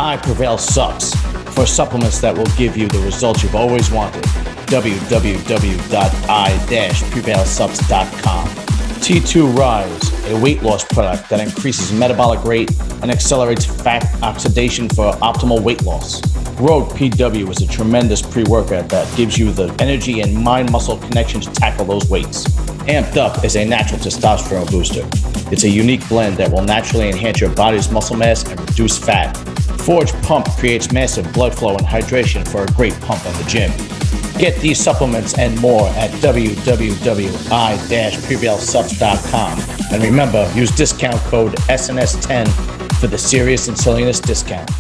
I Prevail Subs for supplements that will give you the results you've always wanted. www.i-prevailsubs.com. T2 Rise, a weight loss product that increases metabolic rate and accelerates fat oxidation for optimal weight loss. Rogue PW is a tremendous pre-workout that gives you the energy and mind-muscle connection to tackle those weights. Amped Up is a natural testosterone booster. It's a unique blend that will naturally enhance your body's muscle mass and reduce fat. Forge Pump creates massive blood flow and hydration for a great pump in the gym. Get these supplements and more at www.i-prevailsubs.com. And remember, use discount code SNS10 for the Serious and Silliness discount.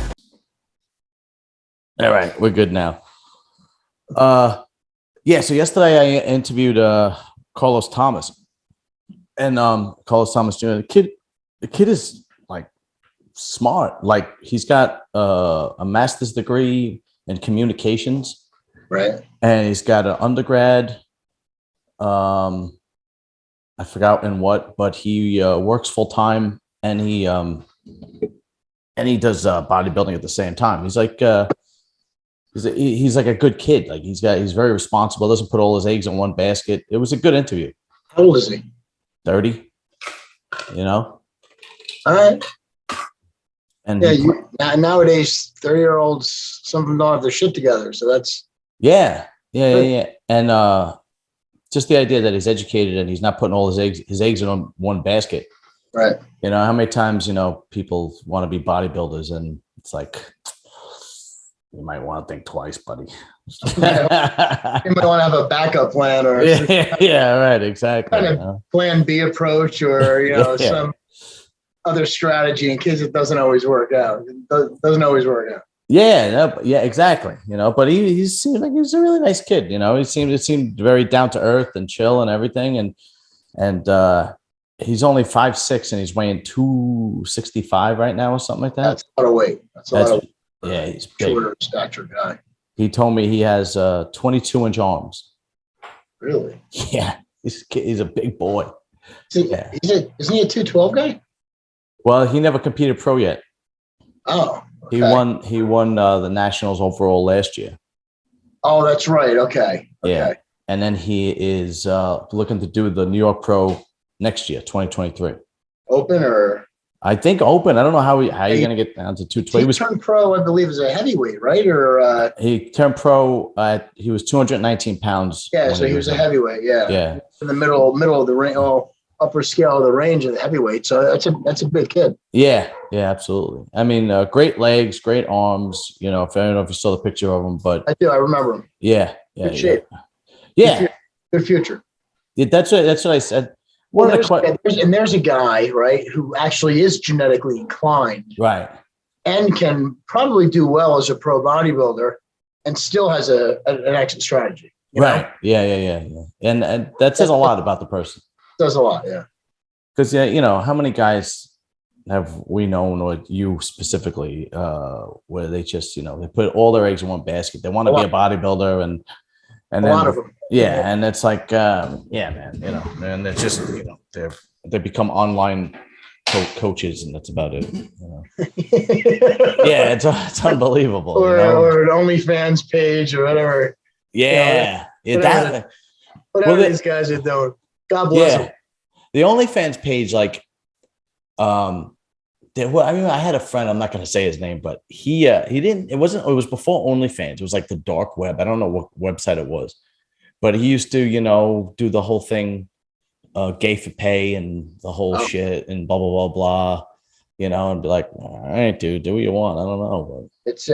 All right, we're good now. So yesterday I interviewed Carlos Thomas. And Carlos Thomas Jr., the kid is like smart. Like he's got a master's degree in communications. Right. And he's got an undergrad. I forgot in what, but he works full time and he does bodybuilding at the same time. He's like he's like a good kid. Like he's very responsible. Doesn't put all his eggs in one basket. It was a good interview. How old is he? 30. You know. All right. And nowadays 30-year-olds, some of them don't have their shit together. So that's. Yeah. And just the idea that he's educated and he's not putting all his eggs in one basket. Right. You know, how many times, people want to be bodybuilders and it's like, you might want to think twice, buddy. You might want to have a backup plan or yeah, right. Exactly. Kind of plan B approach or, some other strategy in case it doesn't always work out. It doesn't always work out. Yeah, exactly. But he seemed like he was a really nice kid. It seemed very down to earth and chill and everything. And he's only 5'6" and he's weighing 265 right now or something like that. That's a lot of weight. That's a lot of weight. Yeah, he's big. Shorter stature guy. He told me he has 22-inch arms. Really? Yeah, he's a big boy. Isn't he a 212 guy? Well, he never competed pro yet. Oh. Okay. He won the nationals overall last year. Oh, that's right. Okay. Yeah. And then he is looking to do the New York Pro next year, 2023. Open or? I think open. I don't know how you're going to get down to 220. He turned pro, I believe, as a heavyweight, right? Or he turned pro. He was 219 pounds. Yeah, so he was a heavyweight. Yeah. Yeah. In the middle of the range, upper scale of the range of the heavyweight. So that's a big kid. Yeah, absolutely. I mean, great legs, great arms. I don't know if you saw the picture of him, but I do. I remember him. Yeah. Good shape. Yeah. Good future. Yeah, that's what I said. There's a guy, right, who actually is genetically inclined, right, and can probably do well as a pro bodybuilder, and still has an exit strategy. Right. Yeah. And that says a lot about the person. Does a lot, yeah. Because how many guys have we known, or you specifically, where they just they put all their eggs in one basket. They want to be a bodybuilder, and a lot of them. Yeah, and it's like, man, and it's just they become online coaches, and that's about it. Yeah, it's unbelievable. Or an OnlyFans page or whatever. Yeah, whatever these guys are doing. God bless them. The OnlyFans page, like, I had a friend. I'm not going to say his name, but he didn't. It was before OnlyFans. It was like the dark web. I don't know what website it was, but he used to, do the whole thing, gay for pay and the whole shit and blah blah blah blah, and be like, all right, dude, do what you want. I don't know. But it's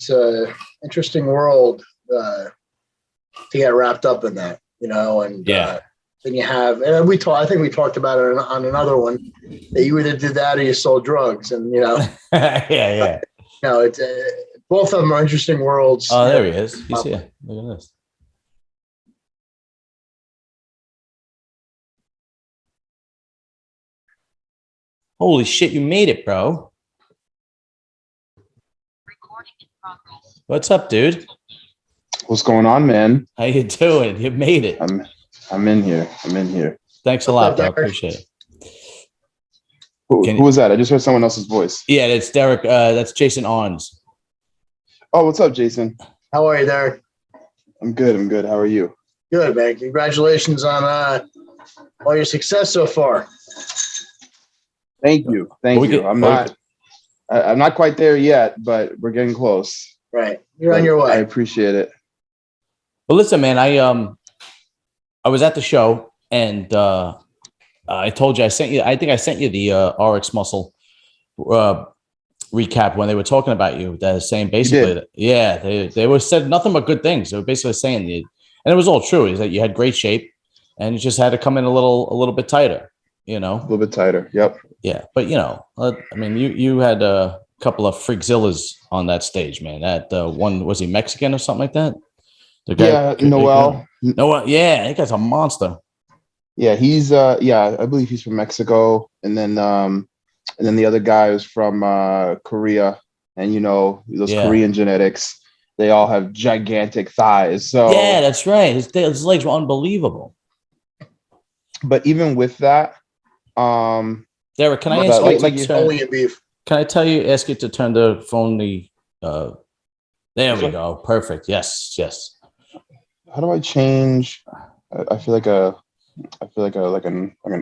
a interesting world to get wrapped up in that, and then you have, and I think we talked about it on another one, that you either did that or you sold drugs, and yeah. It's both of them are interesting worlds. Oh, there he is. He's here. Look at this. Holy shit, you made it, bro. Recording in progress. What's up, dude? What's going on, man? How you doing? You made it. I'm in here. Thanks a lot, bro. Appreciate it. Who was that? I just heard someone else's voice. Yeah, it's Derik. That's Jason Arntz. Oh, what's up, Jason? How are you, Derek? I'm good. How are you? Good, man. Congratulations on all your success so far. Thank you. I'm not quite there yet, but we're getting close. Right. You're on your way. I appreciate it. Well, listen, man, I was at the show and I told you I sent you the RX Muscle recap when they were talking about you. They're saying basically that, they were said nothing but good things. They were basically saying and it was all true, is that you had great shape and you just had to come in a little bit tighter, A little bit tighter. Yep. Yeah, but I mean, you had a couple of freakzillas on that stage, man. That one, was he Mexican or something like that? The guy, Noel. Noel, yeah, that guy's a monster. Yeah, he's I believe he's from Mexico, and then the other guy is from Korea, and those Korean genetics, they all have gigantic thighs. So yeah, that's right. His legs were unbelievable. But even with that, Derek, can I ask you ask you to turn the phone there we go. Perfect. Yes. How do I change? I feel like an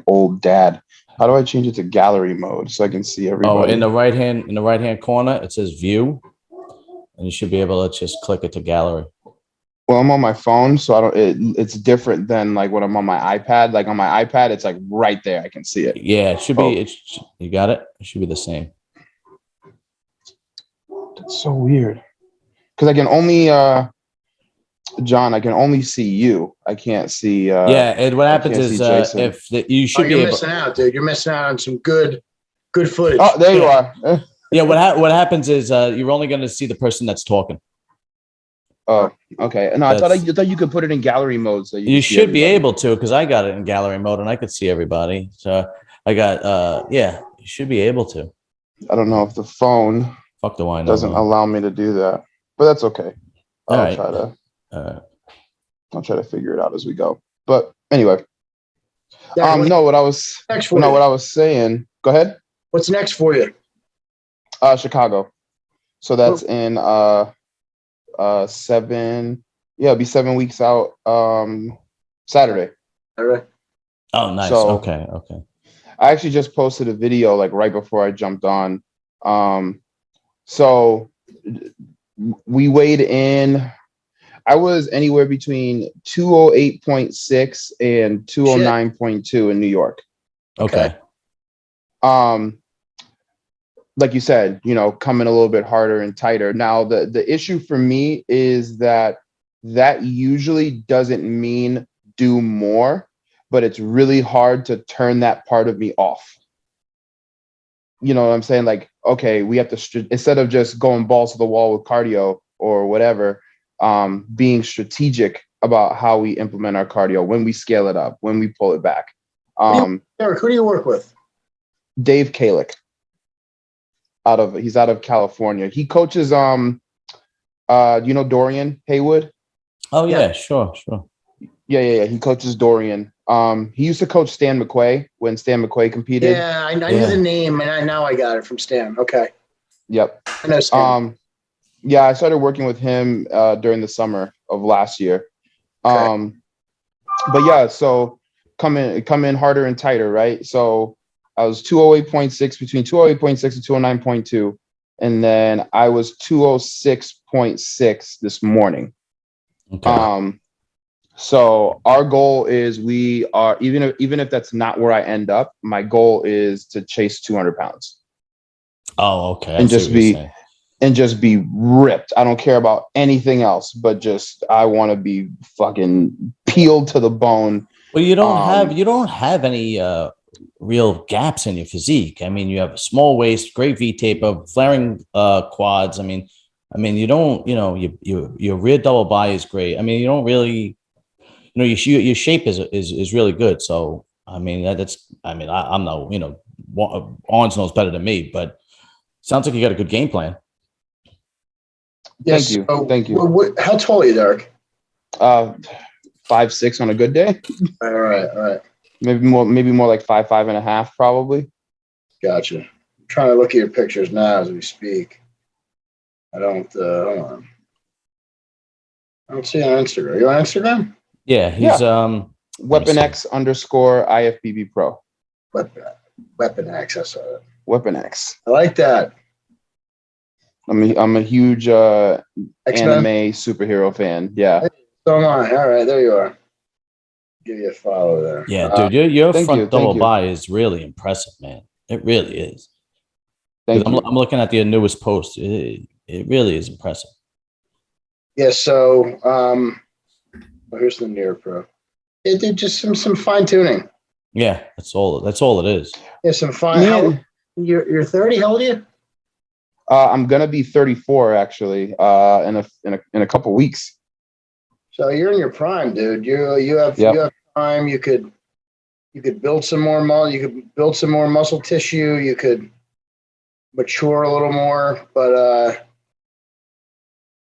old dad. How do I change it to gallery mode so I can see everybody? Oh, in the right hand corner, it says view, and you should be able to just click it to gallery. Well, I'm on my phone, so it's different than like when I'm on my iPad. Like on my iPad, it's like right there. I can see it. Yeah, it should be. You got it? It should be the same. That's so weird. Because I can only, John, I can only see you. I can't see. And what happens is you should be missing out, dude. You're missing out on some good footage. Oh, there you are. Yeah, what happens is you're only going to see the person that's talking. Oh, okay. No, I thought you could put it in gallery mode. So you should be able to, because I got it in gallery mode and I could see everybody. So I got, you should be able to. I don't know if the phone doesn't allow me to do that, but that's okay. I'll try to figure it out as we go. But anyway, what I was saying. Go ahead. What's next for you? Chicago. So that's in it'll be 7 weeks out. Saturday. All right. Oh, nice. So, okay. I actually just posted a video like right before I jumped on. So we weighed in. I was anywhere between 208.6 and 209.2 in New York. Okay. Like you said, coming a little bit harder and tighter. Now, the issue for me is that usually doesn't mean do more, but it's really hard to turn that part of me off. You know what I'm saying? Like, okay, we have to, instead of just going balls to the wall with cardio or whatever, being strategic about how we implement our cardio, when we scale it up, when we pull it back. Eric, who do you work with? Dave Kalick. He's out of California. He coaches Dorian Haywood? Oh yeah, sure. Yeah. He coaches Dorian. He used to coach Stan McQuay when Stan McQuay competed. Yeah, I knew the name, and now I got it from Stan. Okay. Yep. I know Stan. Yeah, I started working with him during the summer of last year. Okay. But yeah, so come in harder and tighter, right? So I was 208.6, between 208.6 and 209.2. And then I was 206.6 this morning. Okay. So our goal is we are, even if that's not where I end up, my goal is to chase 200 pounds. Oh, okay. And just be ripped. I don't care about anything else, but just, I want to be fucking peeled to the bone. Well, you don't have any real gaps in your physique. I mean, you have a small waist, great V taper, flaring quads. I mean, you don't, your rear double body is great. I mean, you don't really, your shape is really good. So, I mean, I'm no, Arntz knows better than me, but sounds like you got a good game plan. Yes. Thank you. How tall are you, Derek? 5'6" on a good day. All right. Maybe more like 5'5.5", probably. Gotcha. I'm trying to look at your pictures now as we speak. I don't. Hold on. I don't see you on Instagram. Are you on Instagram? Yeah, he's Weapon X _, IFBB Pro. Weapon X. I saw it. Weapon X. I like that. I'm a huge X-Men? anime superhero fan. Yeah. So am I. All right, there you are. Give you a follow there. Yeah, dude, your thank front you, double thank you. buy is really impressive, man. It really is. Thank you. I'm looking at the newest post. It really is impressive. Yeah. So, here's the Near Pro. It did just some fine tuning. Yeah, that's all it is. Yeah, some fine. Yeah. You're 30. How old are you? I'm gonna be 34 actually in a couple weeks. So you're in your prime, dude. You have time. You could build some more muscle. You could build some more muscle tissue. You could mature a little more. But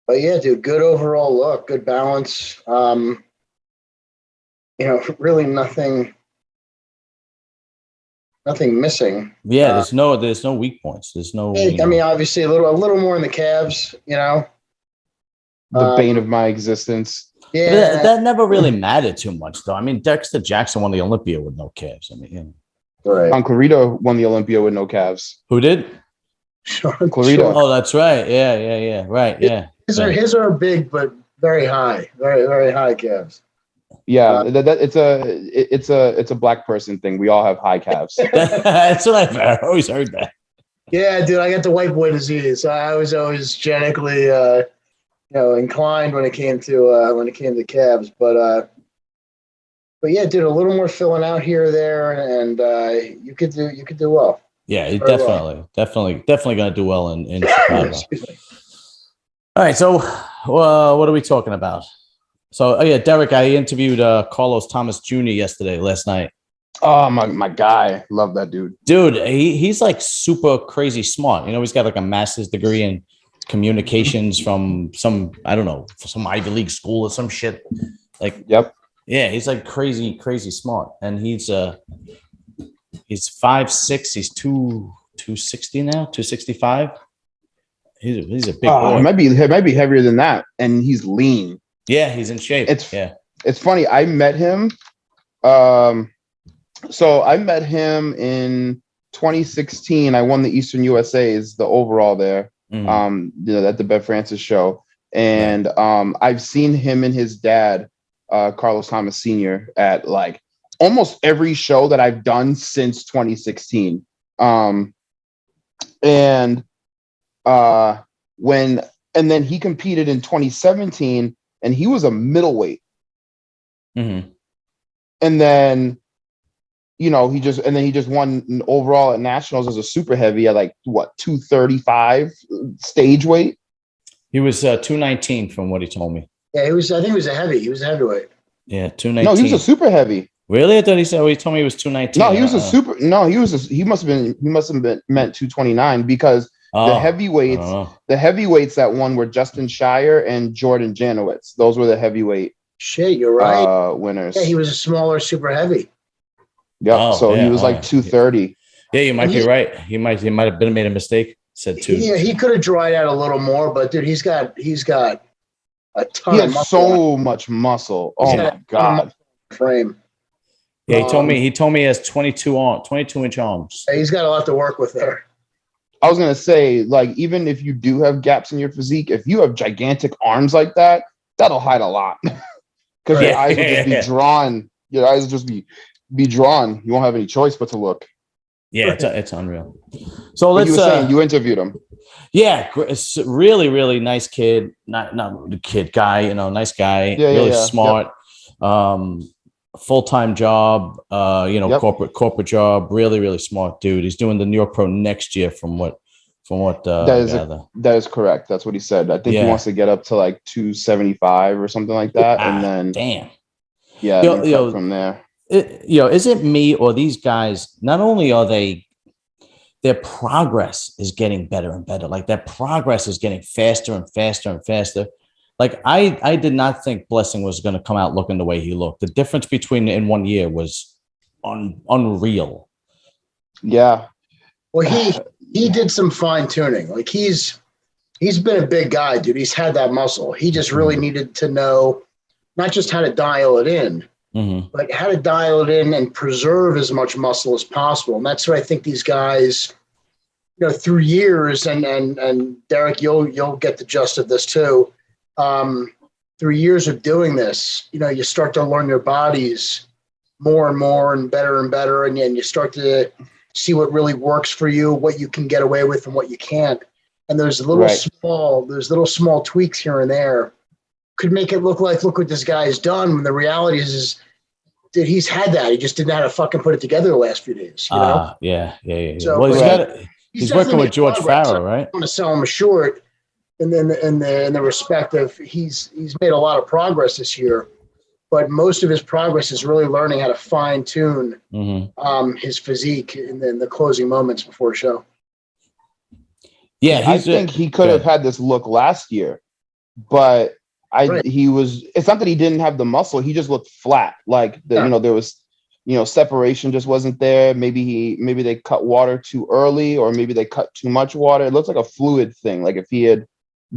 yeah, dude. Good overall look. Good balance. Really nothing missing. Yeah, there's no weak points. There's no. I mean, obviously a little more in the calves. The bane of my existence. Yeah, that never really mattered too much, though. I mean, Dexter Jackson won the Olympia with no calves. I mean, right. Clarita won the Olympia with no calves. Who did? Clarita. Oh, that's right. Yeah. Right. Yeah. His are big, but very high, very very high calves. Yeah, it's a black person thing. We all have high calves. That's what I've always heard that. Yeah, dude, I got the white boy disease. So I was always genetically, inclined when it came to calves. But yeah, dude, a little more filling out here or there, and you could do well. Yeah, definitely going to do well in Chicago. All right, so what are we talking about? So, Derik, I interviewed Carlos Thomas Jr. last night. Oh, my guy. Love that dude. Dude, he's like super crazy smart. He's got like a master's degree in communications from some Ivy League school or some shit. Like, yep. Yeah, he's like crazy smart. And he's 5'6", he's 260 now, 265. He's a big boy. It might be heavier than that. And he's lean. Yeah, he's in shape. It's funny. I met him. So I met him in 2016. I won the Eastern USA's, the overall there. At the Bev Francis show. And I've seen him and his dad, Carlos Thomas Sr. at like almost every show that I've done since 2016. And then he competed in 2017. And he was a middleweight. Mm-hmm. And then, he just won an overall at nationals as a super heavy at 235 stage weight. He was 219 from what he told me. Yeah, I think he was a heavy. He was a heavyweight. Yeah, 219. No, he was a super heavy. Really? I thought he told me he was 219. No, he was a super. No, he must have been meant 229 because the heavyweights that won were Justin Shire and Jordan Janowitz. Those were the heavyweight. Shit, you're right. Winners. Yeah, he was a smaller super heavy. Yeah, he was like 230. Yeah, you might be right. He might have made a mistake. Said 2. Yeah, he could have dried out a little more, but dude, he's got a ton. He had so much muscle. Oh my god, frame. Yeah, he told me he has 22-inch arms. Yeah, he's got a lot to work with there. I was gonna say, even if you do have gaps in your physique, if you have gigantic arms like that, that'll hide a lot. Because your eyes will just be drawn. Your eyes will just be drawn. You won't have any choice but to look. Yeah, it's unreal. So you were saying you interviewed him. Yeah, it's really, really nice kid. Not the kid guy, nice guy. Yeah, really smart. Yep. Full-time job. Corporate job. Really, really smart dude. He's doing the New York Pro next year. From what that is correct. That's what he said. I think he wants to get up to 275 or something like that, and then damn. Yeah, from there. Is it me or these guys? Not only are their progress is getting better and better. Like their progress is getting faster and faster and faster. Like I did not think Blessing was going to come out looking the way he looked. The difference between in 1 year was unreal. Yeah. Well, he did some fine tuning. Like he's been a big guy, dude. He's had that muscle. He just really needed to know not just how to dial it in, but how to dial it in and preserve as much muscle as possible. And that's what I think these guys, through years, and Derik, you'll get the gist of this too. Through years of doing this, you start to learn your bodies more and more and better, and then you start to see what really works for you, what you can get away with and what you can't. And there's little small tweaks here and there could make it look like, look what this guy's done. When the reality is that he's had that. He just didn't know how to fucking put it together the last few days. Yeah. So, well, he's working with George Farrow, right? I want to sell him a short, and then in the respect of he's made a lot of progress this year, but most of his progress is really learning how to fine tune his physique in the closing moments before a show. Yeah, I think he could have had this look last year, but it's not that he didn't have the muscle. He just looked flat. Like there was, separation just wasn't there. Maybe they cut water too early, or maybe they cut too much water. It looks like a fluid thing. Like if he had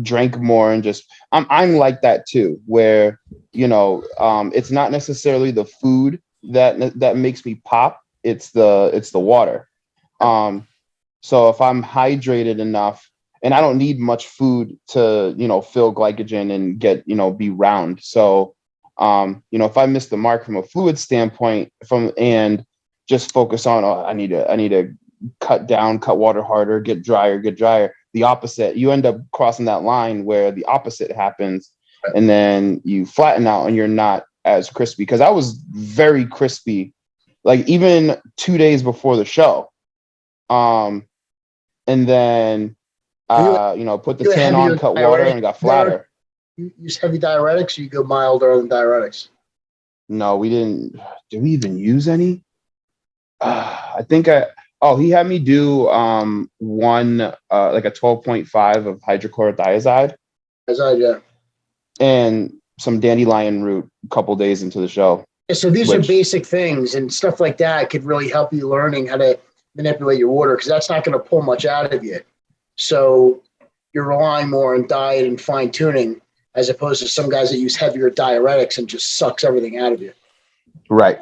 drank more and just, I'm like that too, where, it's not necessarily the food that makes me pop. It's the water. So if I'm hydrated enough, and I don't need much food to, fill glycogen and get, be round. So, if I miss the mark from a fluid standpoint and just focus on, I need to cut water harder, get drier, the opposite, you end up crossing that line where the opposite happens, and then you flatten out and you're not as crispy. Cause I was very crispy, like even 2 days before the show. And then, put the tan on, cut water, and got flatter. You use heavy diuretics, or you go milder than diuretics? No, we didn't. Did we even use any? I think he had me do one, like a 12.5 of hydrochlorothiazide. Yeah. And some dandelion root a couple days into the show. Yeah, so these are basic things, and stuff like that could really help you learning how to manipulate your water, because that's not going to pull much out of you. So you're relying more on diet and fine tuning, as opposed to some guys that use heavier diuretics and just sucks everything out of you. Right.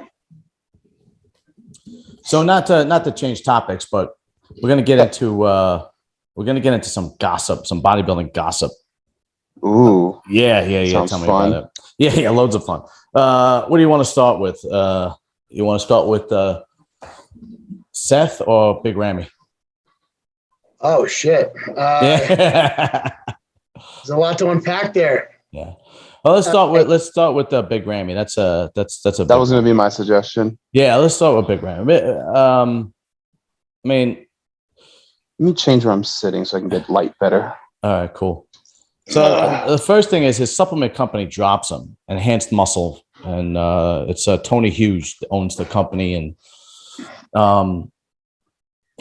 So not to change topics, but we're going to get into some gossip, some bodybuilding gossip. Ooh. Yeah. Sounds Tell me fun. about it. Yeah, loads of fun. What do you want to start with? You want to start with Seth or Big Ramy? Oh shit! Yeah. There's a lot to unpack there. Yeah. Well, let's start with Big Ramy. That was going to be my suggestion. Yeah, let's start with Big Ramy. Let me change where I'm sitting so I can get light better. All right, cool. So the first thing is his supplement company drops him, Enhanced Muscle, and it's Tony Hughes that owns the company, and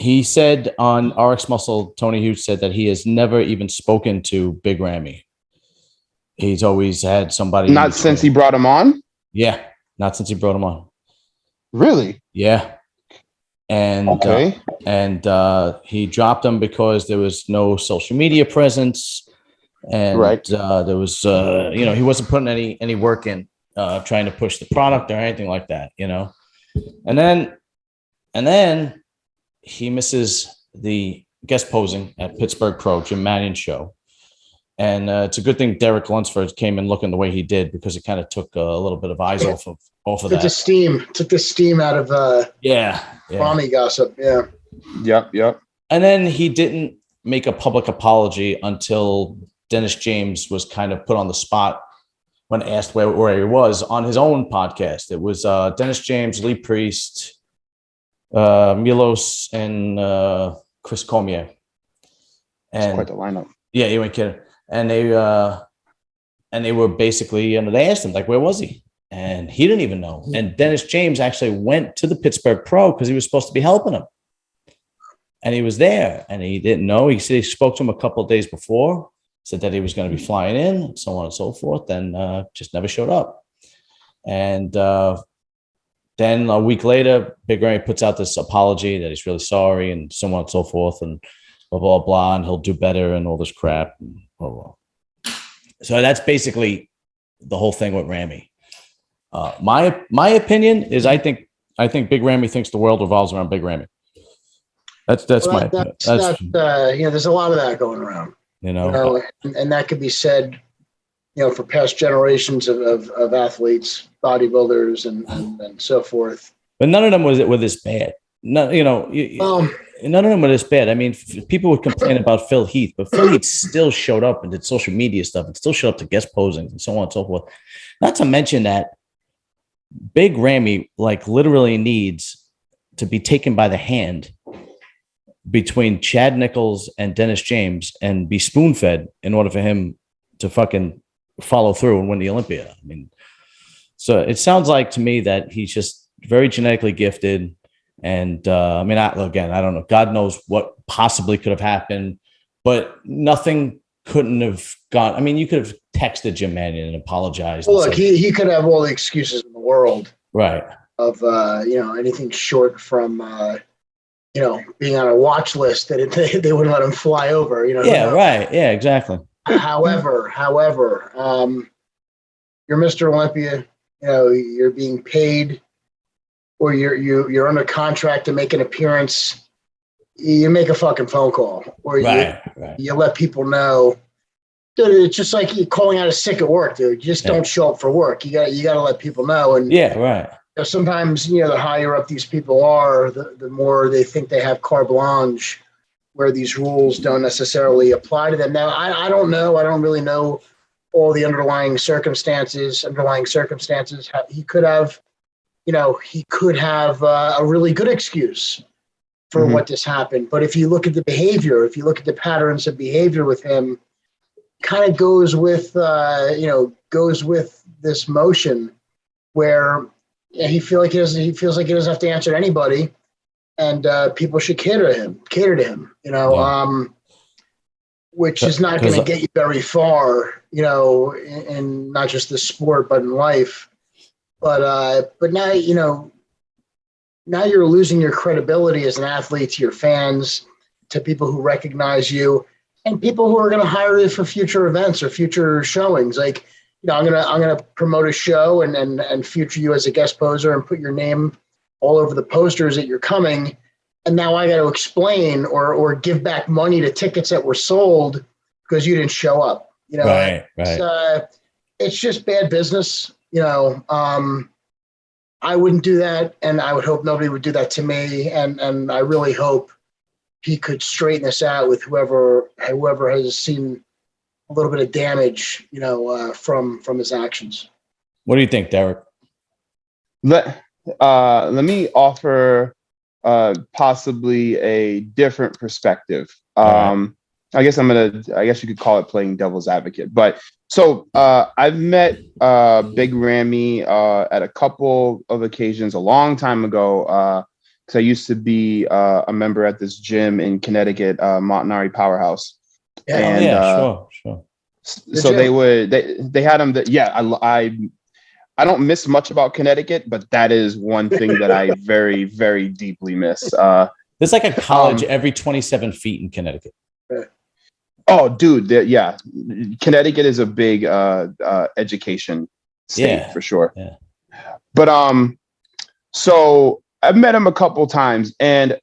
he said on RX Muscle, Tony Hughes said that he has never even spoken to Big Ramy. He's always had somebody. Not since he brought him on? Yeah, not since he brought him on. Really? Yeah. And okay. He dropped him because there was no social media presence. And there was, he wasn't putting any work in trying to push the product or anything like that, And then he misses the guest posing at Pittsburgh Pro, Jim Mannion's show. And it's a good thing Derek Lunsford came in looking the way he did, because it kind of took a little bit of eyes off of that. Took the steam out of Ramy gossip. Yeah. Yep. And then he didn't make a public apology until Dennis James was kind of put on the spot when asked where he was on his own podcast. It was Dennis James, Lee Priest, Milos, and Chris Cormier. And quite the lineup. Yeah, you ain't kidding. And they were basically, they asked him, like, where was he? And he didn't even know. And Dennis James actually went to the Pittsburgh Pro because he was supposed to be helping him. And he was there, and he didn't know. He said he spoke to him a couple of days before, said that he was going to be flying in, and so on and so forth, and just never showed up. And Then a week later, Big Ramy puts out this apology that he's really sorry and so on and so forth and blah, blah, blah, and he'll do better and all this crap. And blah, blah. So that's basically the whole thing with Ramy. My opinion is I think Big Ramy thinks the world revolves around Big Ramy. That's my opinion. There's a lot of that going around. And that could be said, for past generations of athletes, bodybuilders, and so forth. But none of them were this bad. No, none of them were this bad. I mean, people would complain about Phil Heath, but Phil Heath still showed up and did social media stuff and still showed up to guest posings and so on and so forth. Not to mention that Big Ramy literally needs to be taken by the hand between Chad Nichols and Dennis James and be spoon-fed in order for him to fucking follow through and win the Olympia. I mean, so it sounds like to me that he's just very genetically gifted. And I don't know. God knows what possibly could have happened, but nothing couldn't have gone. I mean, you could have texted Jim Mannion and apologized. Well, look, he could have all the excuses in the world, right? Of anything short from being on a watch list that they wouldn't let him fly over. Yeah, right. Yeah, exactly. However, you're Mr. Olympia. You're being paid, or you're under contract to make an appearance. You make a fucking phone call, or you let people know. Dude, it's just like you calling out a sick at work, dude. You just don't show up for work. You got to let people know. And sometimes the higher up these people are, the more they think they have carte blanche, where these rules don't necessarily apply to them. Now, I don't know. I don't really know all the underlying circumstances. He could have, a really good excuse for what just happened. But if you look at the behavior, if you look at the patterns of behavior with him, kind of goes with this motion where he feels like he doesn't have to answer to anybody. And people should cater to him, which is not going to get you very far, in not just the sport, but in life. But now, now you're losing your credibility as an athlete to your fans, to people who recognize you, and people who are going to hire you for future events or future showings. Like, I'm gonna promote a show and feature you as a guest poser and put your name all over the posters that you're coming, and now I got to explain or give back money to tickets that were sold because you didn't show up. Right. It's just bad business. I wouldn't do that, and I would hope nobody would do that to me. And I really hope he could straighten this out with whoever has seen a little bit of damage, from his actions. What do you think, Derik? Let me offer possibly a different perspective. Right. I guess you could call it playing devil's advocate. But so I've met Big Ramy at a couple of occasions a long time ago. Because I used to be a member at this gym in Connecticut, Montanari Powerhouse. Yeah, and, sure. So they had him that, I don't miss much about Connecticut, but that is one thing that I very, very deeply miss. There's like a college every 27 feet in Connecticut. Oh, dude. Connecticut is a big education state for sure. Yeah. But so I've met him a couple times, and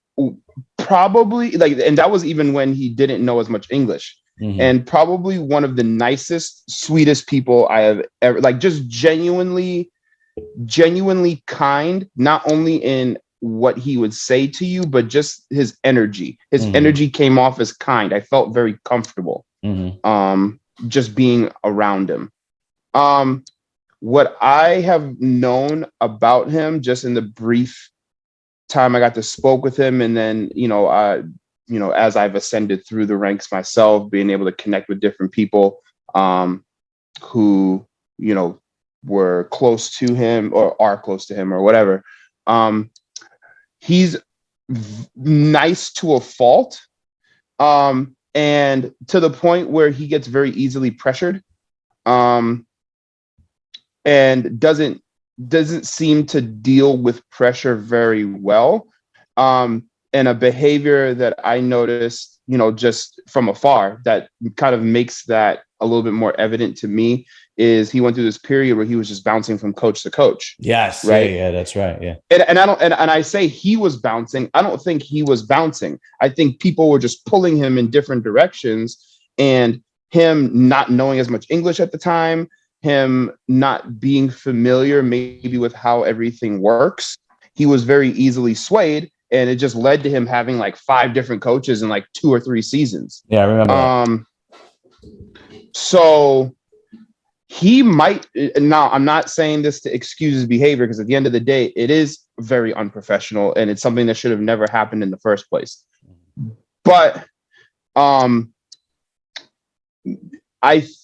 probably and that was even when he didn't know as much English. Mm-hmm. And probably one of the nicest, sweetest people I have ever, just genuinely kind, not only in what he would say to you, but just his energy. His energy came off as kind. I felt very comfortable just being around him. What I have known about him just in the brief time I got to spoke with him, and then, as I've ascended through the ranks myself, being able to connect with different people who, were close to him or are close to him or whatever. He's nice to a fault, and to the point where he gets very easily pressured, and doesn't doesn't seem to deal with pressure very well. And a behavior that I noticed, just from afar, that kind of makes that a little bit more evident to me is he went through this period where he was just bouncing from coach to coach. Yes. Right. Yeah, that's right. Yeah. And I don't, and I say he was bouncing. I don't think he was bouncing. I think people were just pulling him in different directions, and him not knowing as much English at the time, him not being familiar maybe with how everything works. He was very easily swayed, and it just led to him having like 5 different coaches in like 2 or 3 seasons. Yeah, I remember that. So he might, now I'm not saying this to excuse his behavior, because at the end of the day, it is very unprofessional and it's something that should have never happened in the first place. But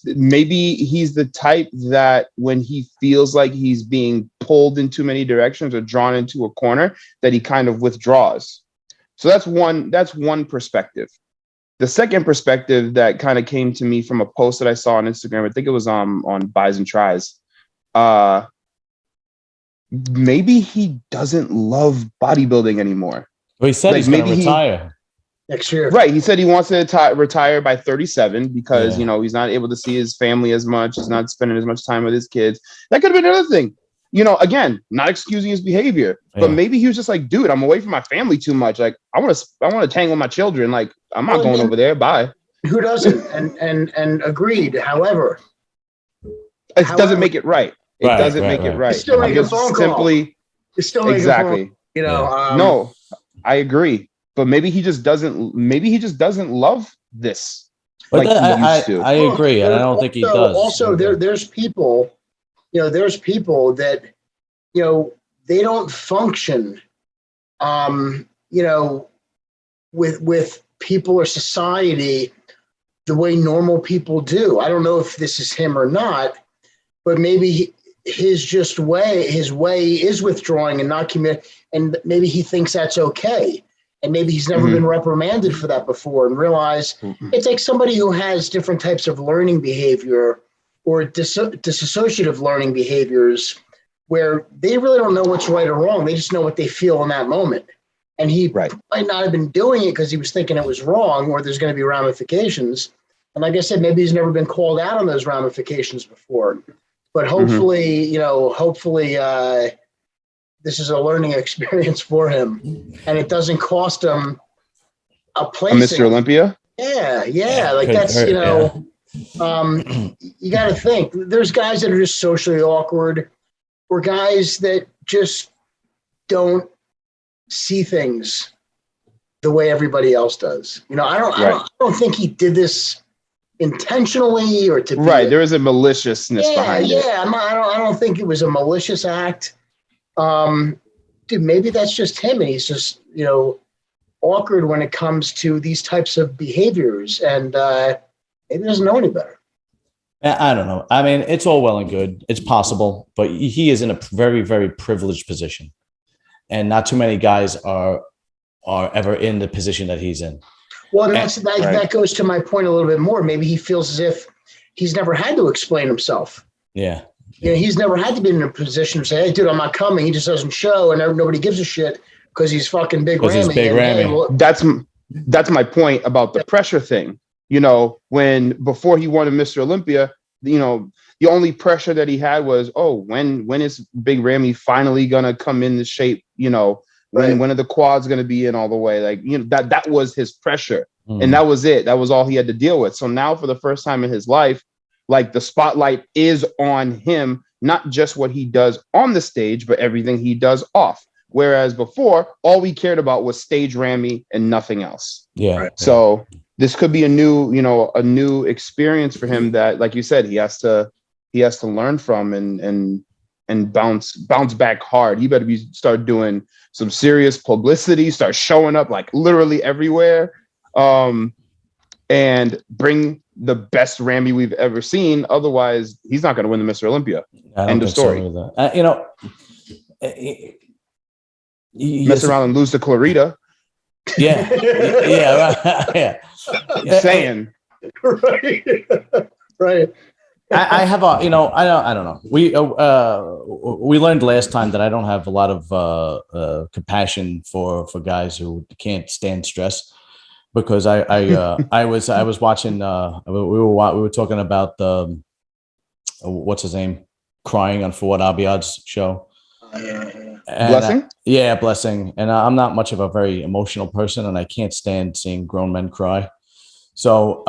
maybe he's the type that when he feels like he's being pulled in too many directions or drawn into a corner, that he kind of withdraws. So that's one perspective. The second perspective that kind of came to me from a post that I saw on Instagram, I think it was on Buys and Tries. Maybe he doesn't love bodybuilding anymore. Well, he said he's going to retire next year. Right. He said he wants to retire by 37 because, he's not able to see his family as much. He's not spending as much time with his kids. That could have been another thing. Again, not excusing his behavior, but maybe he was just like, dude, I'm away from my family too much. Like, I want to tangle my children. Like, I'm not going over there. Bye. Who doesn't? And agreed. However, it doesn't make it right. It doesn't make it right. It's still making a phone call. It's still making exactly. A phone, no, I agree. But maybe he just doesn't love this. But like I agree. And I don't think he does. Also, there's people, there's people that, they don't function, with people or society the way normal people do. I don't know if this is him or not, but maybe his way is withdrawing and not commit, and maybe he thinks that's okay. And maybe he's never been reprimanded for that before, and realize it's like somebody who has different types of learning behavior or dissociative learning behaviors where they really don't know what's right or wrong. They just know what they feel in that moment. And he might not have been doing it because he was thinking it was wrong or there's going to be ramifications. And like I said, maybe he's never been called out on those ramifications before. But hopefully, this is a learning experience for him, and it doesn't cost him a place. Mr. Olympia? Yeah. Like that's, you got to think. There's guys that are just socially awkward, or guys that just don't see things the way everybody else does. I don't think he did this intentionally or to be there is a maliciousness behind it. I don't think it was a malicious act. Dude, maybe that's just him, and he's just, awkward when it comes to these types of behaviors, and maybe he doesn't know any better. I don't know. I mean, it's all well and good. It's possible, but he is in a very, very privileged position, and not too many guys are ever in the position that he's in. Well, that goes to my point a little bit more. Maybe he feels as if he's never had to explain himself. Yeah. He's never had to be in a position to say, "Hey, dude, I'm not coming." He just doesn't show, and nobody gives a shit because he's fucking Big Ramy. He's Big Ramy. That's my point about the pressure thing. When before he wanted Mr. Olympia, the only pressure that he had was, when is Big Ramy finally gonna come in the shape? When are the quads gonna be in all the way? Like, that was his pressure, and that was it. That was all he had to deal with. So now, for the first time in his life, like, the spotlight is on him, not just what he does on the stage, but everything he does off. Whereas before, all we cared about was stage Ramy and nothing else. Yeah. Right. So this could be a new experience for him that, like you said, he has to learn from and bounce back hard. He better start doing some serious publicity, start showing up like literally everywhere, and bring the best Ramy we've ever seen. Otherwise, he's not going to win the Mr. Olympia. End of story. Mess around and lose to Clarita. Yeah. Yeah. Saying. Right. I have a, I don't know. We learned last time that I don't have a lot of compassion for guys who can't stand stress, because I was watching, we were talking about what's his name, crying on Fuad Abiad's show. Blessing? Yeah, Blessing. And I'm not much of a very emotional person, and I can't stand seeing grown men cry. So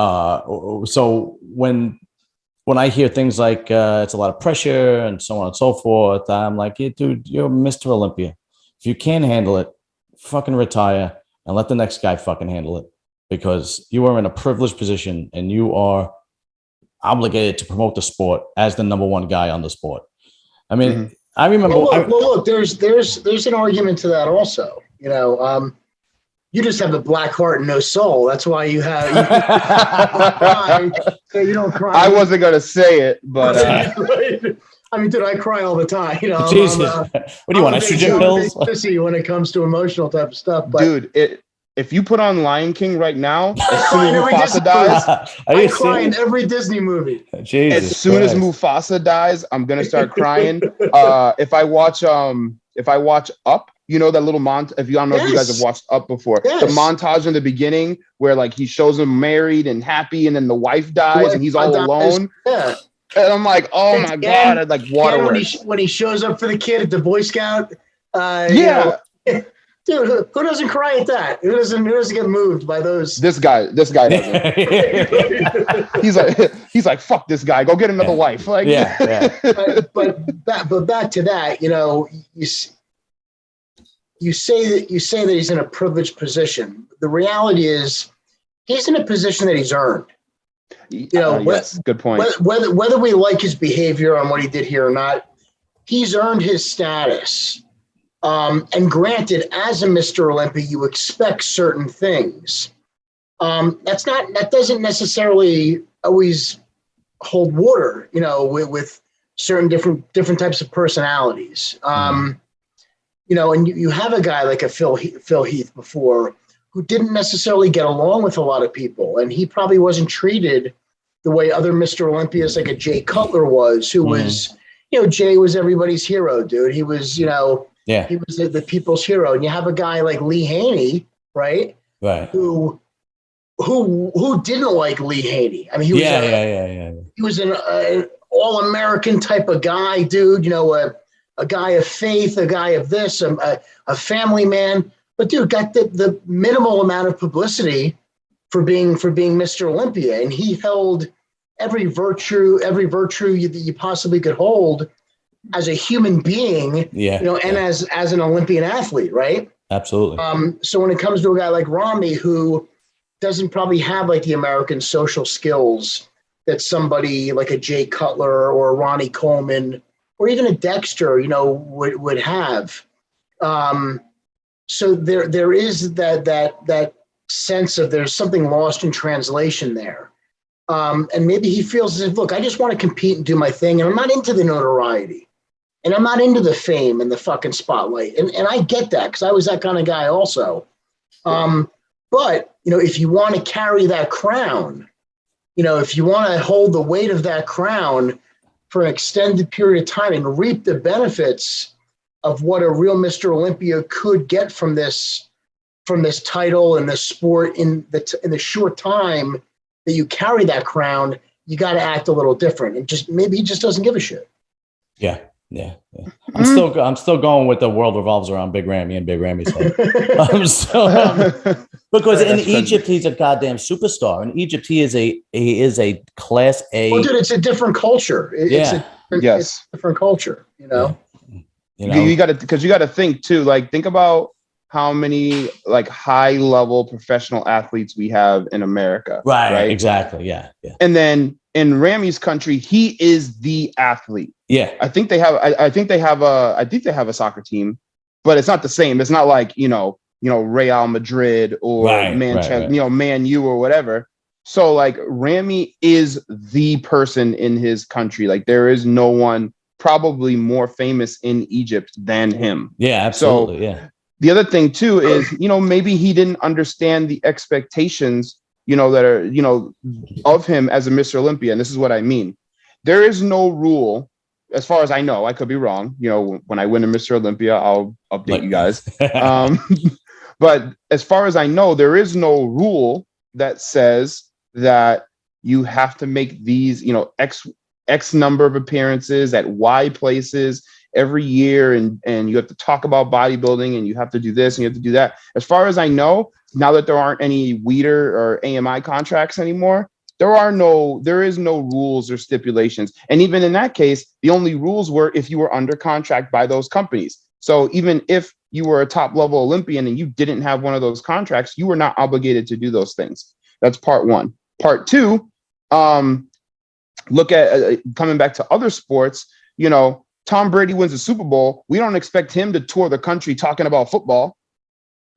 when I hear things like it's a lot of pressure and so on and so forth, I'm like, yeah, dude, you're Mr. Olympia. If you can't handle it, fucking retire and let the next guy fucking handle it, because you are in a privileged position and you are obligated to promote the sport as the number one guy on the sport. I mean, I remember. Look, there's an argument to that also. You just have a black heart and no soul. That's why you cry. You don't cry. I wasn't gonna say it, but I mean, dude, I cry all the time. Jesus. What do you want? Estrogen pills? Pussy when it comes to emotional type of stuff. But dude, if you put on Lion King right now, as soon as Mufasa dies, I cry in every Disney movie. Jesus as soon Christ. as Mufasa dies, I'm gonna start crying. If I watch Up, that little montage. If you don't know if you guys have watched Up before, the montage in the beginning where like he shows him married and happy, and then the wife dies and he's all alone. Yeah. And I'm like, oh my God, I'd like waterworks. When he shows up for the kid at the Boy Scout. Dude, who doesn't cry at that? Who doesn't get moved by those? This guy doesn't. he's like, fuck this guy. Go get another wife. Like, But back to that, you say that he's in a privileged position. The reality is he's in a position that he's earned. Yes, good point. Whether we like his behavior on what he did here or not, he's earned his status. And granted, as a Mr. Olympia, you expect certain things. That doesn't necessarily always hold water, with certain different types of personalities. And you have a guy like a Phil Heath before who didn't necessarily get along with a lot of people, and he probably wasn't treated the way other Mr. Olympias like a Jay Cutler was, who was, Jay was everybody's hero, dude. He was, he was the people's hero. And you have a guy like Lee Haney, right? Right. Who didn't like Lee Haney? I mean, he was he was an all-American type of guy, dude. A guy of faith, a guy of this, a family man. But dude, got the minimal amount of publicity for being Mr. Olympia, and he held every virtue that you possibly could hold as a human being, and as an Olympian athlete, right? Absolutely. So when it comes to a guy like Ramy, who doesn't probably have like the American social skills that somebody like a Jay Cutler or a Ronnie Coleman or even a Dexter, would have. So there is that sense of there's something lost in translation there. And maybe he feels as if, look, I just want to compete and do my thing, and I'm not into the notoriety. And I'm not into the fame and the fucking spotlight. And I get that because I was that kind of guy also. But, if you want to carry that crown, if you want to hold the weight of that crown for an extended period of time and reap the benefits of what a real Mr. Olympia could get from this title and this sport in the short time that you carry that crown, you got to act a little different. And maybe he just doesn't give a shit. Yeah. I'm still going with the world revolves around Big Ramy and Big Ramy's head. Because in Egypt he's a goddamn superstar. In Egypt he is a class A. Well, dude, it's a different culture. It's a different culture. You got to think too. Like, think about how many like high level professional athletes we have in America. Right. Exactly. Yeah. And then in Ramy's country, he is the athlete. Yeah. I think they have a soccer team, but it's not the same. It's not like, Real Madrid or Manchester, Man U or whatever. So like Ramy is the person in his country. Like there is no one probably more famous in Egypt than him. Yeah, absolutely. So, the other thing too is, maybe he didn't understand the expectations, that are, of him as a Mr. Olympia. And this is what I mean. there is no rule, as far as I know. I could be wrong. You know, when I win a Mr. Olympia, I'll update you guys. But as far as I know, there is no rule that says that you have to make these, you know, X number of appearances at Y places every year, and you have to talk about bodybuilding, and you have to do this and you have to do that. As far as I know, now that there aren't any Weider or AMI contracts anymore, there is no rules or stipulations. And even in that case, the only rules were if you were under contract by those companies. So even if you were a top level Olympian and you didn't have one of those contracts, you were not obligated to do those things. That's part one. Part two, look at coming back to other sports, you know, Tom Brady wins the Super Bowl. We don't expect him to tour the country talking about football.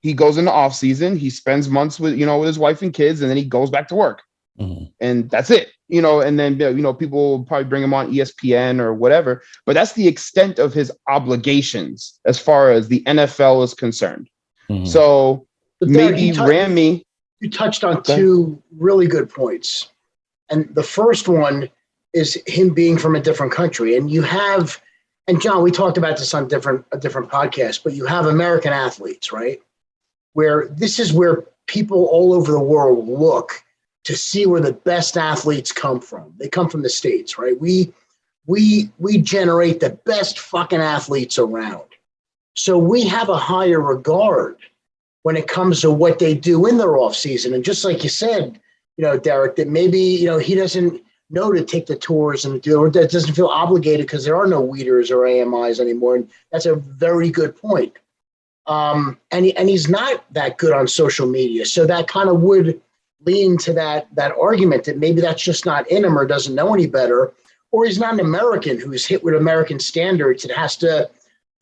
He goes into off season. He spends months with his wife and kids, and then he goes back to work. And that's it, you know, and then, you know, people will probably bring him on ESPN or whatever, but that's the extent of his obligations as far as the NFL is concerned. So maybe Ramy. You touched on two really good points. And the first one is him being from a different country. And you have, and John, we talked about this on a different podcast, but you have American athletes, right? Where this is where people all over the world look to see where the best athletes come from. They come from the States, right? We generate the best fucking athletes around. So we have a higher regard when it comes to what they do in their off season. And just like you said, you know, Derik, that maybe, you know, he doesn't know to take the tours and do, or that doesn't feel obligated because there are no Weeders or AMIs anymore. And that's a very good point. And he's not that good on social media. So that kind of would lean to that argument that maybe that's just not in him or doesn't know any better, or he's not an American who's hit with American standards and has to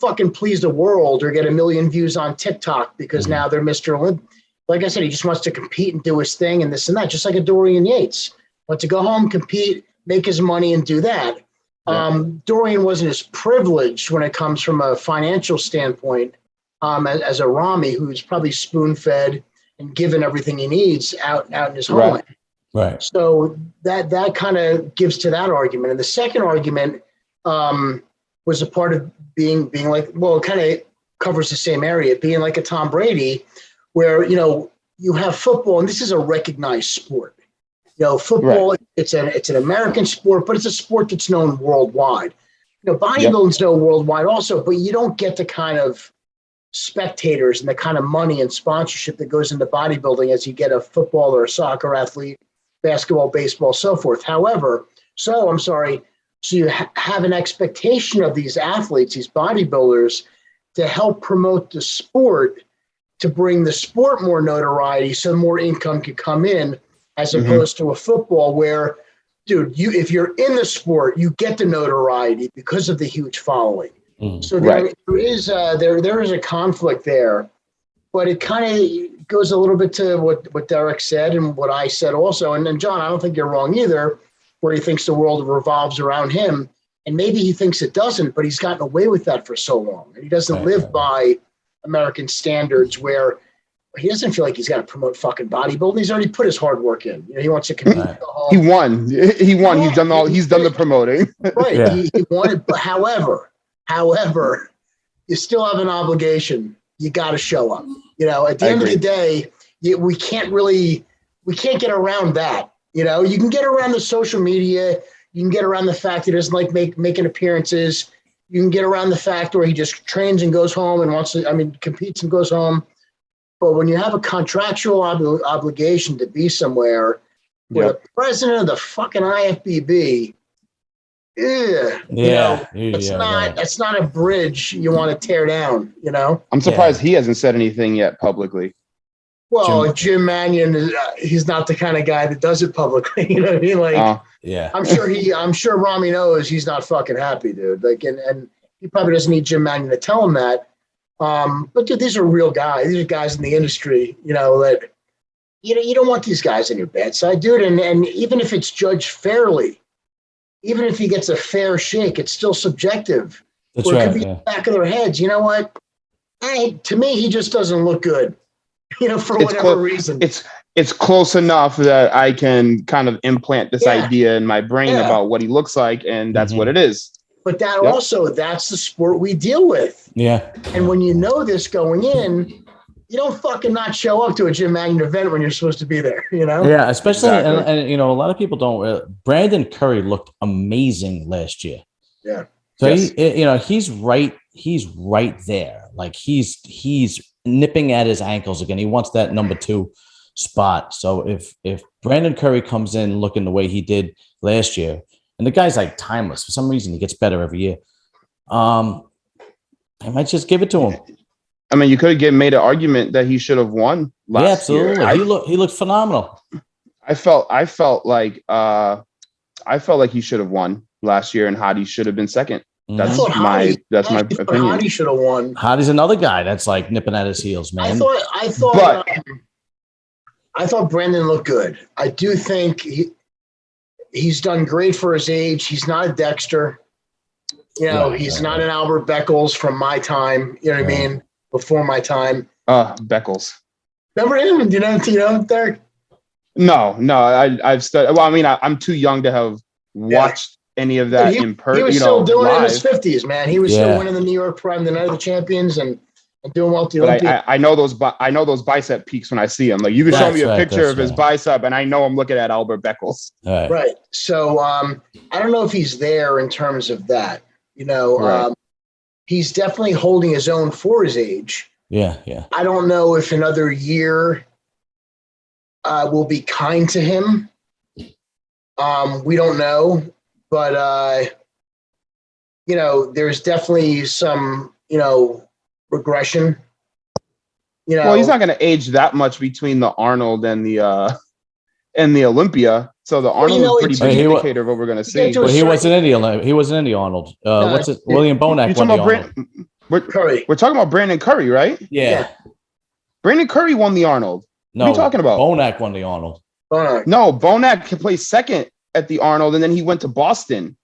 fucking please the world or get 1 million views on TikTok because now they're Mr. Olympia. Like I said, he just wants to compete and do his thing and this and that, just like a Dorian Yates. Wants to go home, compete, make his money, and do that. Yeah. Dorian wasn't as privileged when it comes from a financial standpoint as a Ramy, who's probably spoon-fed and given everything he needs out in his home. Right. So that kind of gives to that argument. And the second argument was a part of being like, well, it kind of covers the same area, being like a Tom Brady, where, you know, you have football, and this is a recognized sport. You know, football, it's an American sport, but it's a sport that's known worldwide. You know, bodybuilding's known worldwide also, but you don't get the kind of spectators and the kind of money and sponsorship that goes into bodybuilding as you get a football or a soccer athlete, basketball, baseball, so forth. However, so you have an expectation of these athletes, these bodybuilders, to help promote the sport, to bring the sport more notoriety so more income could come in, as opposed to a football where, dude, if you're in the sport, you get the notoriety because of the huge following. So there is a conflict there, but it kind of goes a little bit to what Derik said and what I said also. And then, John, I don't think you're wrong either, where he thinks the world revolves around him. And maybe he thinks it doesn't, but he's gotten away with that for so long. And he doesn't live by American standards where he doesn't feel like he's got to promote fucking bodybuilding. He's already put his hard work in. You know, he wants to compete. He won. He's done the promoting. Right. Yeah. He won it. But however, you still have an obligation. You got to show up. You know, at the end of the day, we can't get around that. You know, you can get around the social media. You can get around the fact that he doesn't like making appearances. You can get around the fact where he just trains and goes home and competes and goes home. But when you have a contractual obligation to be somewhere where the president of the fucking IFBB, that's not a bridge you want to tear down, you know? I'm surprised he hasn't said anything yet publicly. Well, Jim Mannion, he's not the kind of guy that does it publicly. You know what I mean? Like, I'm sure Ramy knows he's not fucking happy, dude. Like, and he probably doesn't need Jim Mannion to tell him that. But dude, these are real guys. These are guys in the industry, you know, that you don't want these guys on your bad side, dude. And even if it's judged fairly, even if he gets a fair shake, it's still subjective. That's right. It could be in the back of their heads. You know what? To me, he just doesn't look good. You know, for whatever reason. it's close enough that I can kind of implant this idea in my brain about what he looks like, and that's what it is. But that also, that's the sport we deal with. Yeah. And when you know this going in, you don't fucking not show up to a Jim Magnet event when you're supposed to be there, you know? Yeah, especially, and you know, a lot of people don't. Brandon Curry looked amazing last year. Yeah. So he's right there. Like he's nipping at his ankles again. He wants that number 2 spot. So if Brandon Curry comes in looking the way he did last year, and the guy's like timeless for some reason, he gets better every year. I might just give it to him. I mean, you could have made an argument that he should have won last year. He looked phenomenal. I felt like he should have won last year, and Hadi should have been second. That's my opinion. Hadi should have won. Hadi's another guy that's like nipping at his heels, man. I thought Brandon looked good. I do think he's done great for his age. He's not a Dexter. You know, he's not an Albert Beckles from my time. You know what I mean? Before my time. Beckles. Remember him? You know, Derek? No. I've studied. Well, I mean, I'm too young to have watched any of that in person. He was still doing it in his 50s, man. He was still winning the New York Prime, the Night of the Champions, and doing well at the Olympics. I know those bicep peaks when I see him. Like you can show me a picture of his bicep, and I know I'm looking at Albert Beckles. Right. So I don't know if he's there in terms of that. You know, he's definitely holding his own for his age. Yeah. I don't know if another year will be kind to him. We don't know, but you know, there's definitely some, you know, regression. You know, well, he's not going to age that much between the Arnold and the Olympia. So the Arnold is a pretty big indicator of what we're going to see. Well, he wasn't in the Arnold. What's it? William Bonac won the Arnold. We're talking about Brandon Curry, right? Yeah. Brandon Curry won the Arnold. No, what are you talking about? Bonac won the Arnold. No, Bonac placed second at the Arnold, and then he went to Boston.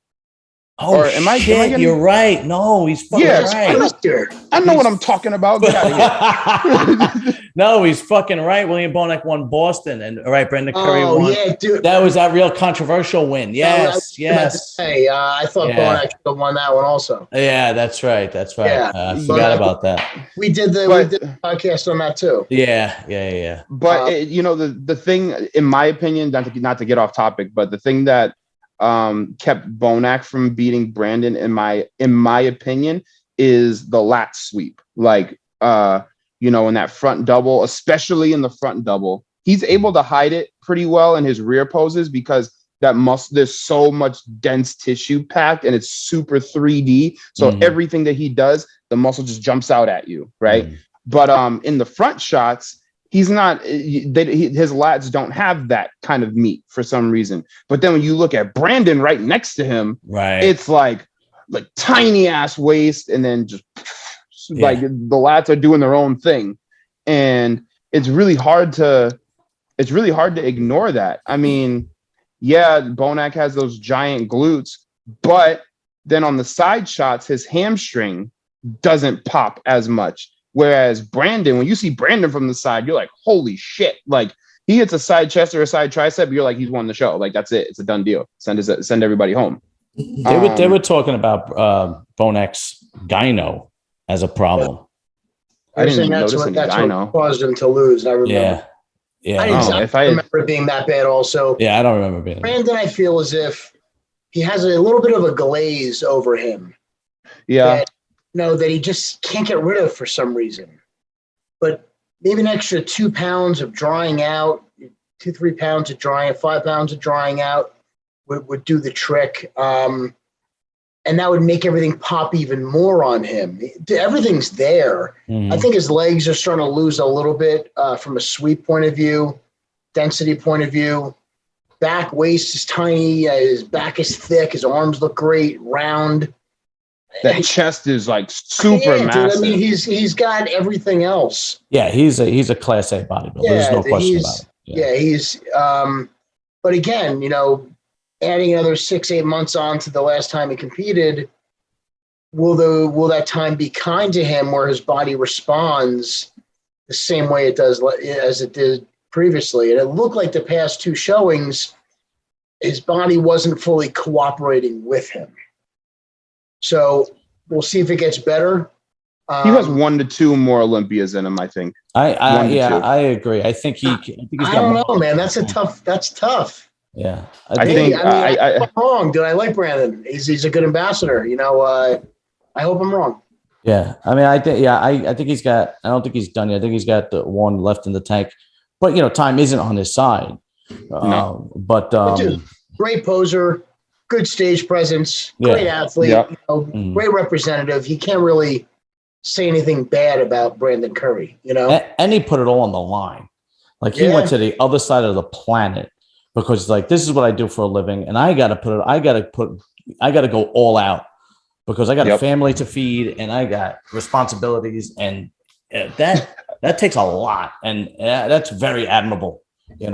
Oh, shit, you're right. No, he's fucking right. I know what I'm talking about. Get out of here. No, he's fucking right. William Bonac won Boston, and Brandon Curry won. Yeah, dude. That was that real controversial win. Yes. I thought Bonac should have won that one also. Yeah, that's right. Yeah, I forgot about that. We did the podcast on that too. Yeah. But you know, the thing, in my opinion, not to get off topic, but the thing that kept Bonac from beating Brandon, in my opinion, is the lat sweep. Like, you know, in that front double, especially in the front double, he's able to hide it pretty well in his rear poses because that there's so much dense tissue packed and it's super 3D. So everything that he does, the muscle just jumps out at you, right? But in the front shots, he's not. His lats don't have that kind of meat for some reason. But then when you look at Brandon right next to him, it's like tiny ass waist, and then just like the lats are doing their own thing, and it's really hard to ignore that. I mean, yeah, Bonac has those giant glutes, but then on the side shots, his hamstring doesn't pop as much. Whereas Brandon, when you see Brandon from the side, you're like, holy shit. Like, he hits a side chest or a side tricep, you're like, he's won the show. Like, that's it. It's a done deal. Send everybody home. They were talking about Bonac's gyno as a problem. I didn't notice any gyno. What caused him to lose. I remember. Yeah. I remember it being that bad also. Yeah, I don't remember being. Brandon, I feel as if he has a little bit of a glaze over him. Yeah. That he just can't get rid of for some reason. But maybe an extra 2 pounds of drying out, 2-3 pounds of drying, 5 pounds of drying out would do the trick. And that would make everything pop even more on him. Everything's there. I think his legs are starting to lose a little bit from a sweep point of view, density point of view. Back, waist is tiny. His back is thick. His arms look great, round. That chest is like super massive. Dude, I mean, he's got everything else. Yeah, he's a class A bodybuilder. There's no question about it. Yeah, he's. But again, adding another 6-8 months on to the last time he competed, will that time be kind to him, where his body responds the same way it does as it did previously, and it looked like the past two showings, his body wasn't fully cooperating with him. So we'll see if it gets better. He has 1 to 2 more Olympias in him, I think. I agree. I think he's I don't know, man. That's tough. Yeah. I'm wrong. Dude, I like Brandon. He's a good ambassador. I hope I'm wrong. Yeah. I mean, I think he's got, I don't think he's done yet. I think he's got the one left in the tank, but time isn't on his side. No. But dude, great poser, good stage presence, great athlete, great representative. You can't really say anything bad about Brandon Curry, And he put it all on the line. Like he went to the other side of the planet because this is what I do for a living. And I got to go all out because I got a family to feed and I got responsibilities. And that takes a lot. And that's very admirable, I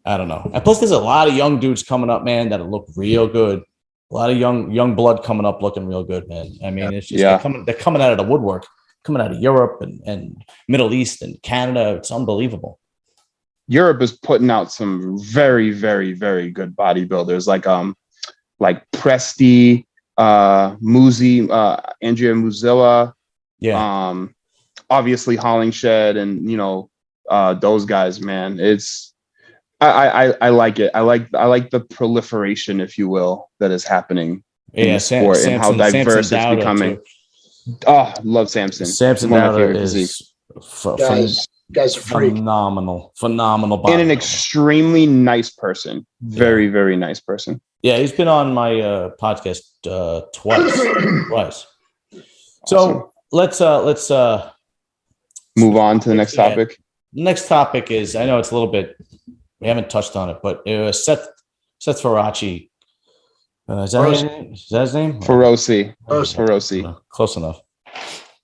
don't know. And plus there's a lot of young dudes coming up, man, that look real good. A lot of young blood coming up looking real good, man. I mean, it's just they're coming out of the woodwork, coming out of Europe and Middle East and Canada. It's unbelievable. Europe is putting out some very, very, very good bodybuilders like Presti, Muzi, Andrea Muzilla, obviously Hollingshed, and those guys, man. I like it. I like the proliferation, if you will, that is happening in the sport and how diverse it's becoming. Oh, love Samson. Samson Dowda is guys are phenomenal and an extremely nice person. Very, very nice person. Yeah, he's been on my podcast twice. So let's move on to the next topic. Next topic is, I know it's a little bit, we haven't touched on it, but it was Seth Feroce. Is that his name? Feroce. Close enough.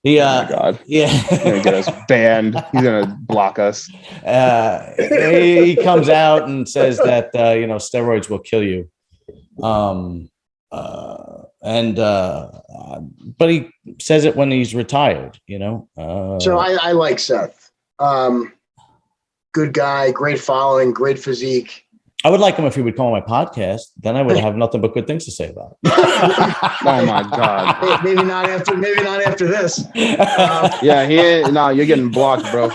Oh my God. Yeah. He's gonna get us banned. He's gonna block us. He comes out and says that steroids will kill you. But he says it when he's retired, So I like Seth. Good guy, great following, great physique. I would like him if he would come on my podcast. Then I would have nothing but good things to say about it. Oh my God! Maybe not after this. You're getting blocked, bro.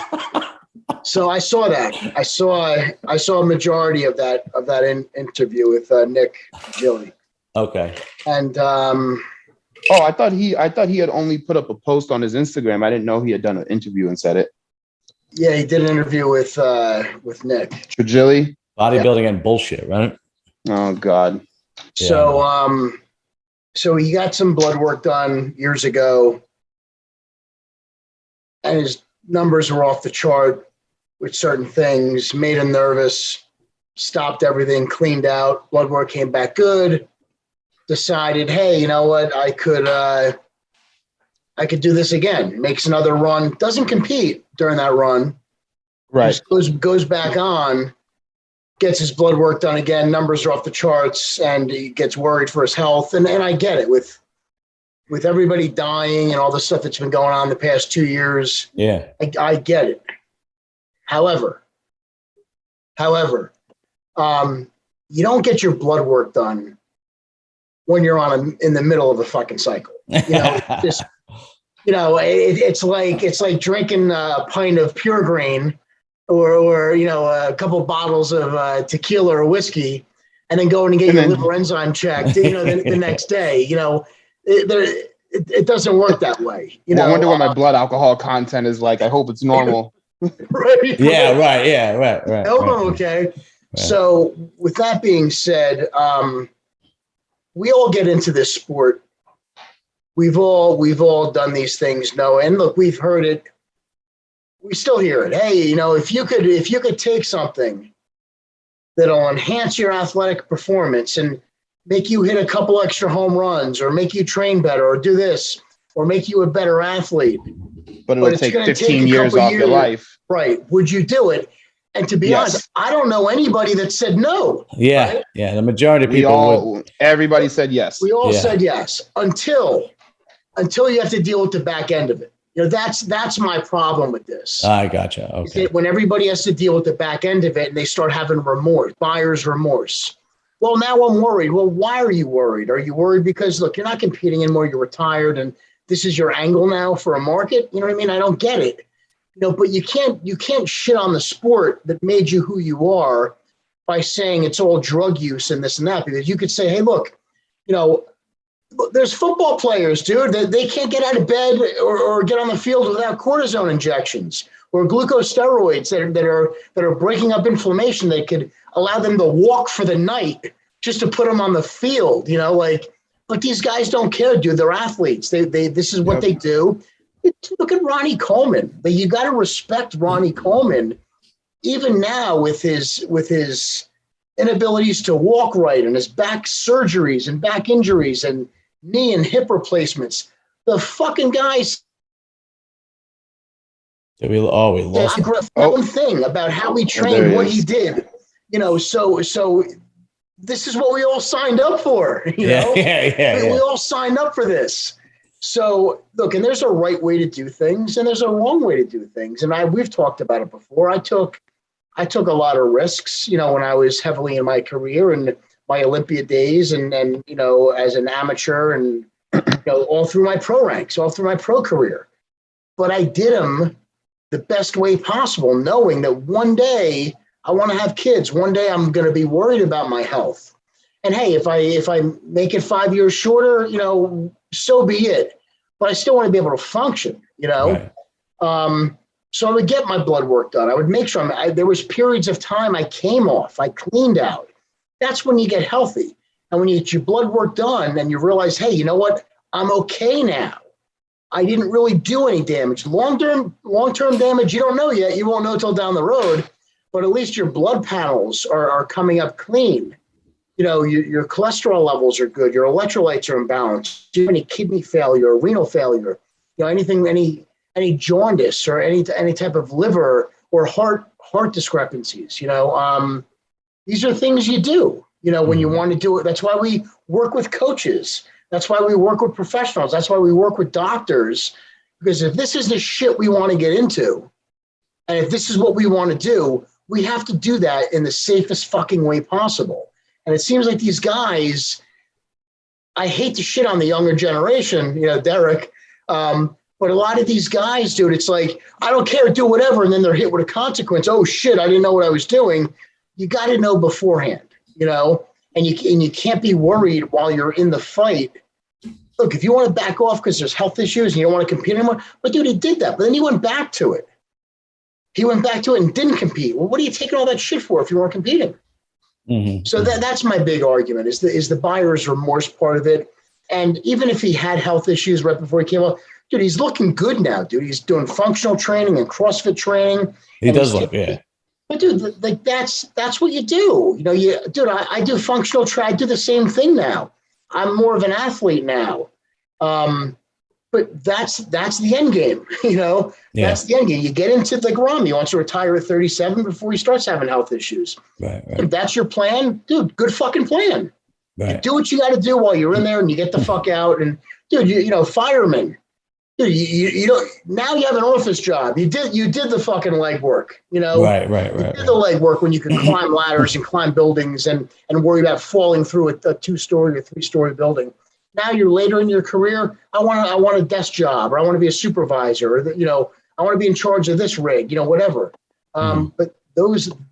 So I saw that. I saw a majority of that interview with Nick Gilly. Okay. And I thought he had only put up a post on his Instagram. I didn't know he had done an interview and said it. Yeah, he did an interview with Nick Trigilli. Bodybuilding and bullshit, right? Oh God. So so he got some blood work done years ago, and his numbers were off the chart with certain things, made him nervous, stopped everything, cleaned out, blood work came back good, decided, hey, you know what, I could do this again, makes another run, doesn't compete during that run, right? Goes back on, gets his blood work done again, numbers are off the charts, and he gets worried for his health. And I get it with everybody dying and all the stuff that's been going on the past 2 years. Yeah. I get it. However, you don't get your blood work done when you're in the middle of a fucking cycle. It's like drinking a pint of Pure Grain or a couple bottles of tequila or whiskey, and then going and get your liver enzyme checked. The next day. It doesn't work that way. I wonder what my blood alcohol content is like. I hope it's normal. Right. Yeah. Right. Yeah. Right. I hope I'm okay. Right. So, with that being said, we all get into this sport. We've all done these things. And look, we've heard it. We still hear it. Hey, if you could take something that'll enhance your athletic performance and make you hit a couple extra home runs or make you train better or do this or make you a better athlete. But it'll take 15 years off your life. Right. Would you do it? And to be honest, I don't know anybody that said no. Yeah. Right? Yeah. The majority of people everybody said yes. We all said yes until you have to deal with the back end of it. That's my problem with this. I gotcha. Okay. When everybody has to deal with the back end of it and they start having remorse, buyer's remorse. Well, now I'm worried. Well, why are you worried? Are you worried because, look, you're not competing anymore, you're retired, and this is your angle now for a market? You know what I mean? I don't get it. But you can't shit on the sport that made you who you are by saying it's all drug use and this and that, because you could say, hey, look, there's football players, dude, that they can't get out of bed or get on the field without cortisone injections or glucose steroids that are breaking up inflammation that could allow them to walk for the night just to put them on the field, but these guys don't care, dude. They're athletes. This is what they do. Look at Ronnie Coleman. But you got to respect Ronnie Coleman, even now with his inabilities to walk right and his back surgeries and back injuries and knee and hip replacements. The fucking guys. We lost one thing about how he trained, what he did. So this is what we all signed up for. We all signed up for this. So look, and there's a right way to do things and there's a wrong way to do things. And we've talked about it before. I took a lot of risks, when I was heavily in my career and my Olympia days and as an amateur and, all through my pro ranks, all through my pro career. But I did them the best way possible, knowing that one day I want to have kids. One day I'm going to be worried about my health. And hey, if I make it 5 years shorter, so be it. But I still want to be able to function, Right. So I would get my blood work done. I would make sure there was periods of time I came off, I cleaned out. That's when you get healthy. And when you get your blood work done and you realize, hey, you know what? I'm okay now. I didn't really do any damage. Long-term damage, you don't know yet. You won't know until down the road. But at least your blood panels are coming up clean. Your cholesterol levels are good. Your electrolytes are in balance. Do you have any kidney failure, or renal failure, any jaundice or any type of liver or heart discrepancies? These are things you do, when you want to do it. That's why we work with coaches. That's why we work with professionals. That's why we work with doctors, because if this is the shit we want to get into, and if this is what we want to do, we have to do that in the safest fucking way possible. And it seems like these guys, I hate to shit on the younger generation, Derik, but a lot of these guys, dude, it's like, I don't care, do whatever. And then they're hit with a consequence. Oh shit, I didn't know what I was doing. You got to know beforehand, and you can't be worried while you're in the fight. Look, if you want to back off because there's health issues and you don't want to compete anymore, but dude, he did that. But then he went back to it. He went back to it and didn't compete. Well, what are you taking all that shit for if you weren't competing? Mm-hmm. So that's my big argument is the buyer's remorse part of it. And even if he had health issues right before he came out, dude, he's looking good now, dude. He's doing functional training and CrossFit training. He does look, yeah. But dude, like that's what you do. I do functional training. I do the same thing now. I'm more of an athlete now. But that's the end game, Yeah. That's the end game. You get into like Ramy wants to retire at 37 before he starts having health issues. Right. If that's your plan, dude, good fucking plan. Right. You do what you got to do while you're in there and you get the fuck out. And dude, firemen, dude, you don't, now you have an office job. You did the fucking leg work, Right. You did the leg work when you could climb ladders and climb buildings and worry about falling through a 2-story or 3-story building. Now you're later in your career. I want a desk job, or I want to be a supervisor, or I want to be in charge of this rig, whatever. But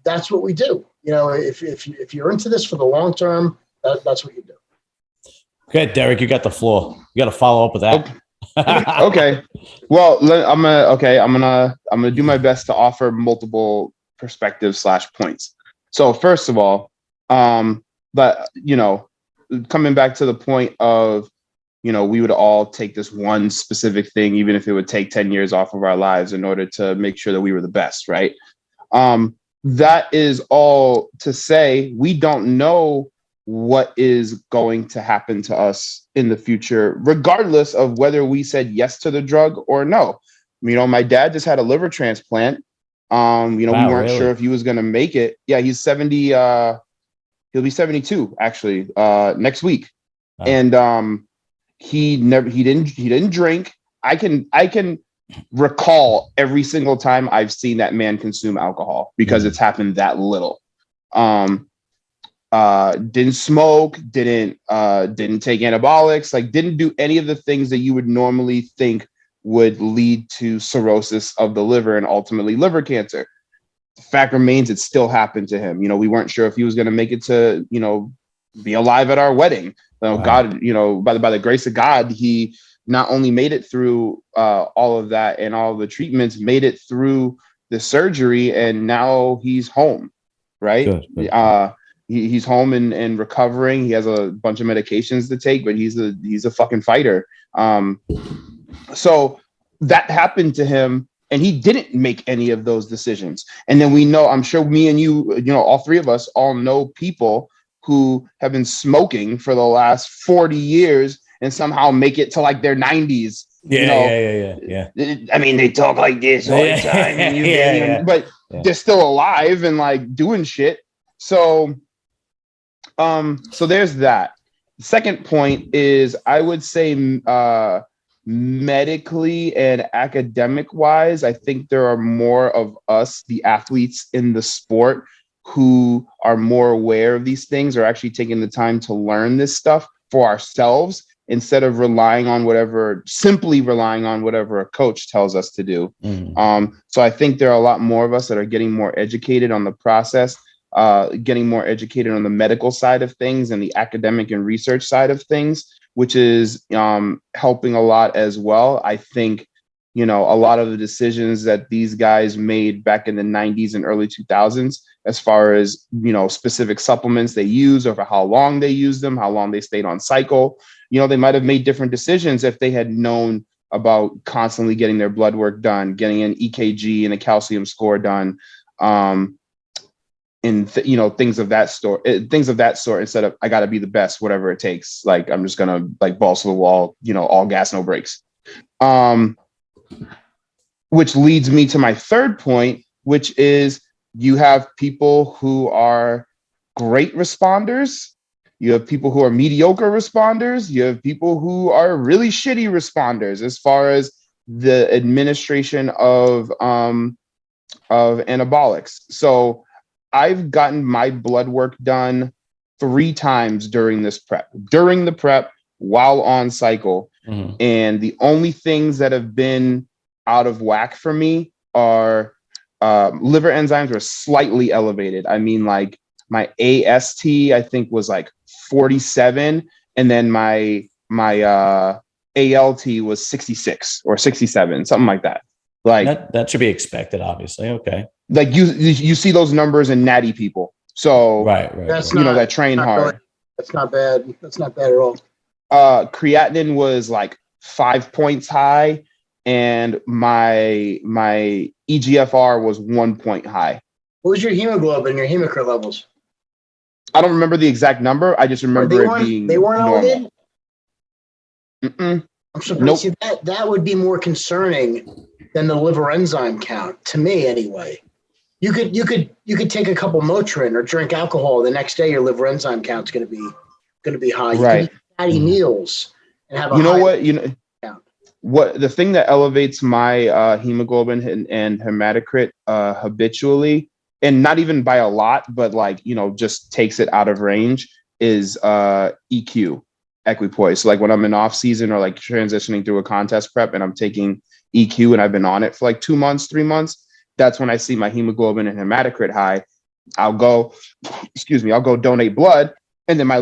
that's what we do. If you're into this for the long term, that's what you do. Okay, Derik, you got the floor. You got to follow up with that. Okay. Well, I'm gonna do my best to offer multiple perspectives / points. So first of all, but coming back to the point of, we would all take this one specific thing, even if it would take 10 years off of our lives in order to make sure that we were the best, right? That is all to say, we don't know what is going to happen to us in the future, regardless of whether we said yes to the drug or no. My dad just had a liver transplant. We weren't sure if he was going to make it. Yeah, he's 70. He'll be 72 actually next week. Wow. And he didn't drink. I can recall every single time I've seen that man consume alcohol because it's happened that little. Didn't smoke, didn't take anabolics, like didn't do any of the things that you would normally think would lead to cirrhosis of the liver and ultimately liver cancer. The fact remains, it still happened to him. We weren't sure if he was going to make it to, be alive at our wedding. Wow. God, by the grace of God, he not only made it through all of that and all the treatments, made it through the surgery, and now he's home, right? Good. He's home and recovering. He has a bunch of medications to take, but he's a fucking fighter. So that happened to him, and he didn't make any of those decisions. And then we know, I'm sure me and you, all three of us all know people who have been smoking for the last 40 years and somehow make it to like their 90s. Yeah. I mean, they talk like this all the time, but they're still alive and like doing shit. So there's that. The second point is, I would say, medically and academic wise, I think there are more of us, the athletes in the sport, who are more aware of these things, or actually taking the time to learn this stuff for ourselves instead of simply relying on whatever a coach tells us to do. So I think there are a lot more of us that are getting more educated on the process, getting more educated on the medical side of things and the academic and research side of things, which is helping a lot as well. I think, a lot of the decisions that these guys made back in the 90s and early 2000s, as far as, specific supplements they use, or for how long they used them, how long they stayed on cycle, they might have made different decisions if they had known about constantly getting their blood work done, getting an EKG and a calcium score done, things of that sort, instead of, I got to be the best, whatever it takes. Like, I'm just going to like balls to the wall, all gas, no brakes. Which leads me to my third point, which is, you have people who are great responders. You have people who are mediocre responders. You have people who are really shitty responders as far as the administration of anabolics. So I've gotten my blood work done 3 times during the prep, while on cycle. And the only things that have been out of whack for me are liver enzymes were slightly elevated. I mean, like my AST, I think, was like 47. And then my ALT was 66 or 67, something like that. Like that should be expected, obviously. Okay. Like you see those numbers in natty people. So right. That's that train hard. Really, that's not bad. That's not bad at all. Creatinine was like 5 points high, and my EGFR was 1 point high. What was your hemoglobin, your hematocrit levels? I don't remember the exact number. I just remember it being they weren't normal. elevated? I'm surprised. Nope. See, that would be more concerning than the liver enzyme count, to me anyway. You could take a couple Motrin or drink alcohol. The next day, your liver enzyme count's going to be high. You right. can eat fatty meals and have a what the thing that elevates my hemoglobin and hematocrit habitually, and not even by a lot, but like, just takes it out of range, is EQ, equipoise. So like when I'm in off season or like transitioning through a contest prep and I'm taking EQ and I've been on it for like 2 months, 3 months, that's when I see my hemoglobin and hematocrit high. I'll go donate blood, and then my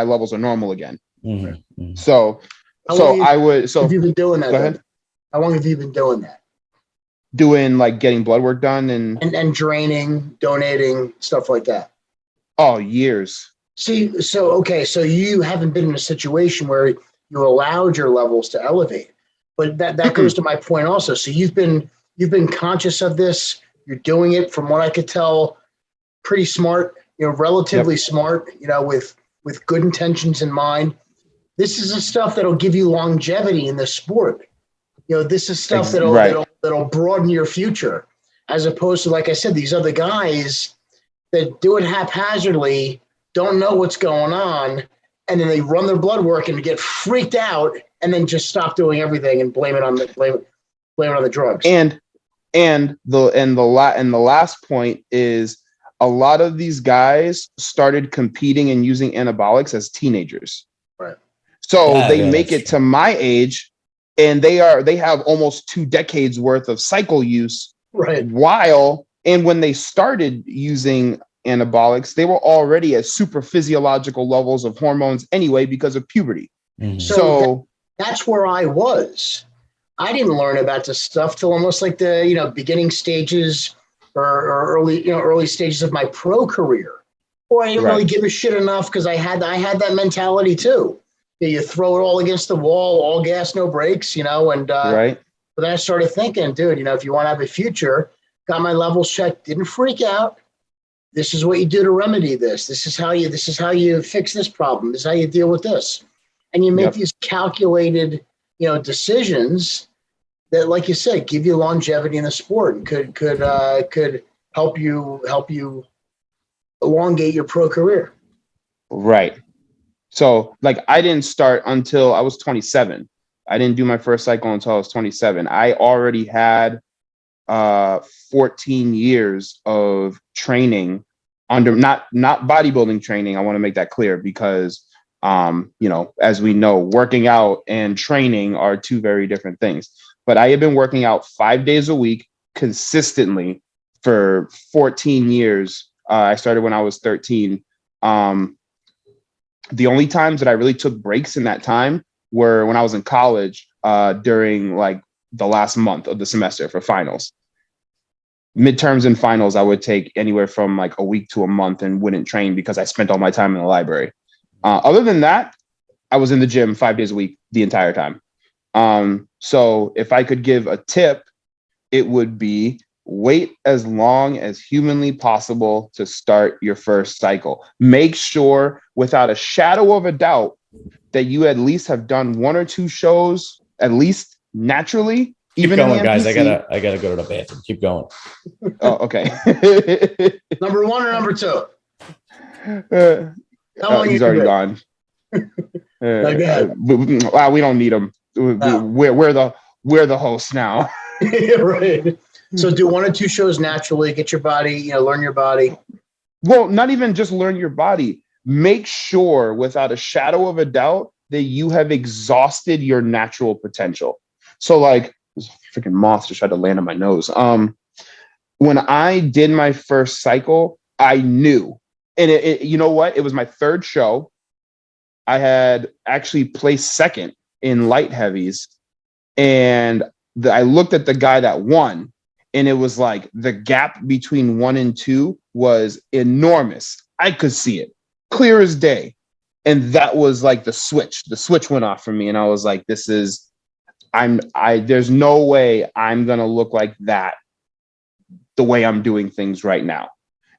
levels are normal again. Mm-hmm. So have you been doing that? Go ahead. How long have you been doing that? Doing like getting blood work done and draining, donating, stuff like that. Oh, years. See, so you haven't been in a situation where you allowed your levels to elevate, but that goes to my point also. So you've been conscious of this. You're doing it, from what I could tell, pretty smart. Relatively smart. With good intentions in mind. This is the stuff that'll give you longevity in the sport. This is stuff that'll broaden your future, as opposed to, like I said, these other guys that do it haphazardly, don't know what's going on, and then they run their blood work and get freaked out, and then just stop doing everything and blame it. blame it on the drugs. And the last point is a lot of these guys started competing and using anabolics as teenagers. Right. So they make it to my age and they have almost 2 decades worth of cycle use. Right. And when they started using anabolics, they were already at super physiological levels of hormones anyway because of puberty. Mm-hmm. So that's where I was. I didn't learn about this stuff till almost like the beginning stages or early stages of my pro career. Or I didn't really give a shit enough because I had that mentality too. You throw it all against the wall, all gas, no brakes, and but then I started thinking, dude, if you want to have a future, got my levels checked, didn't freak out. This is what you do to remedy this. This is how you fix this problem. This is how you deal with this. And you make these calculated, decisions that, like you said, give you longevity in the sport and could help you elongate your pro career. Right. So like I didn't start until I was 27. I didn't do my first cycle until I was 27. I already had 14 years of training under not bodybuilding training. I want to make that clear because as we know, working out and training are 2 very different things. But I had been working out 5 days a week consistently for 14 years. I started when I was 13. The only times that I really took breaks in that time were when I was in college during like the last month of the semester for finals. Midterms and finals, I would take anywhere from like a week to a month and wouldn't train because I spent all my time in the library. Other than that, I was in the gym 5 days a week the entire time. So if I could give a tip, it would be wait as long as humanly possible to start your first cycle. Make sure without a shadow of a doubt that you at least have done 1 or 2 shows, at least naturally. Keep going, guys. I gotta go to the bathroom. Keep going. Oh, okay. Number 1 or number 2? He's already gone. Wow, we don't need him. We're the hosts now. Right. So do 1 or 2 shows naturally. Get your body, learn your body. Well, not even just learn your body. Make sure without a shadow of a doubt that you have exhausted your natural potential. So like this freaking moth just tried to land on my nose. When I did my first cycle, I knew, and you know what? It was my 3rd show. I had actually placed 2nd in light heavies, and I looked at the guy that won, and it was like the gap between 1 and 2 was enormous. I could see it clear as day. And that was like the switch went off for me. And I was like, there's no way I'm going to look like that the way I'm doing things right now.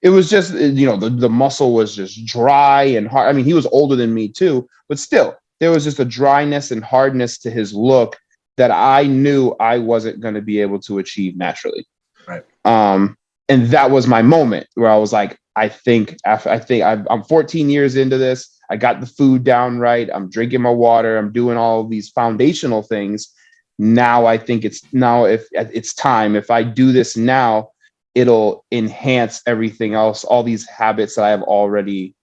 It was just, the muscle was just dry and hard. I mean, he was older than me too, but still there was just a dryness and hardness to his look that I knew I wasn't going to be able to achieve naturally. Right. And that was my moment where I was like, I'm 14 years into this. I got the food down right. I'm drinking my water. I'm doing all of these foundational things. Now I think it's time. If I do this now, it'll enhance everything else, all these habits that I have already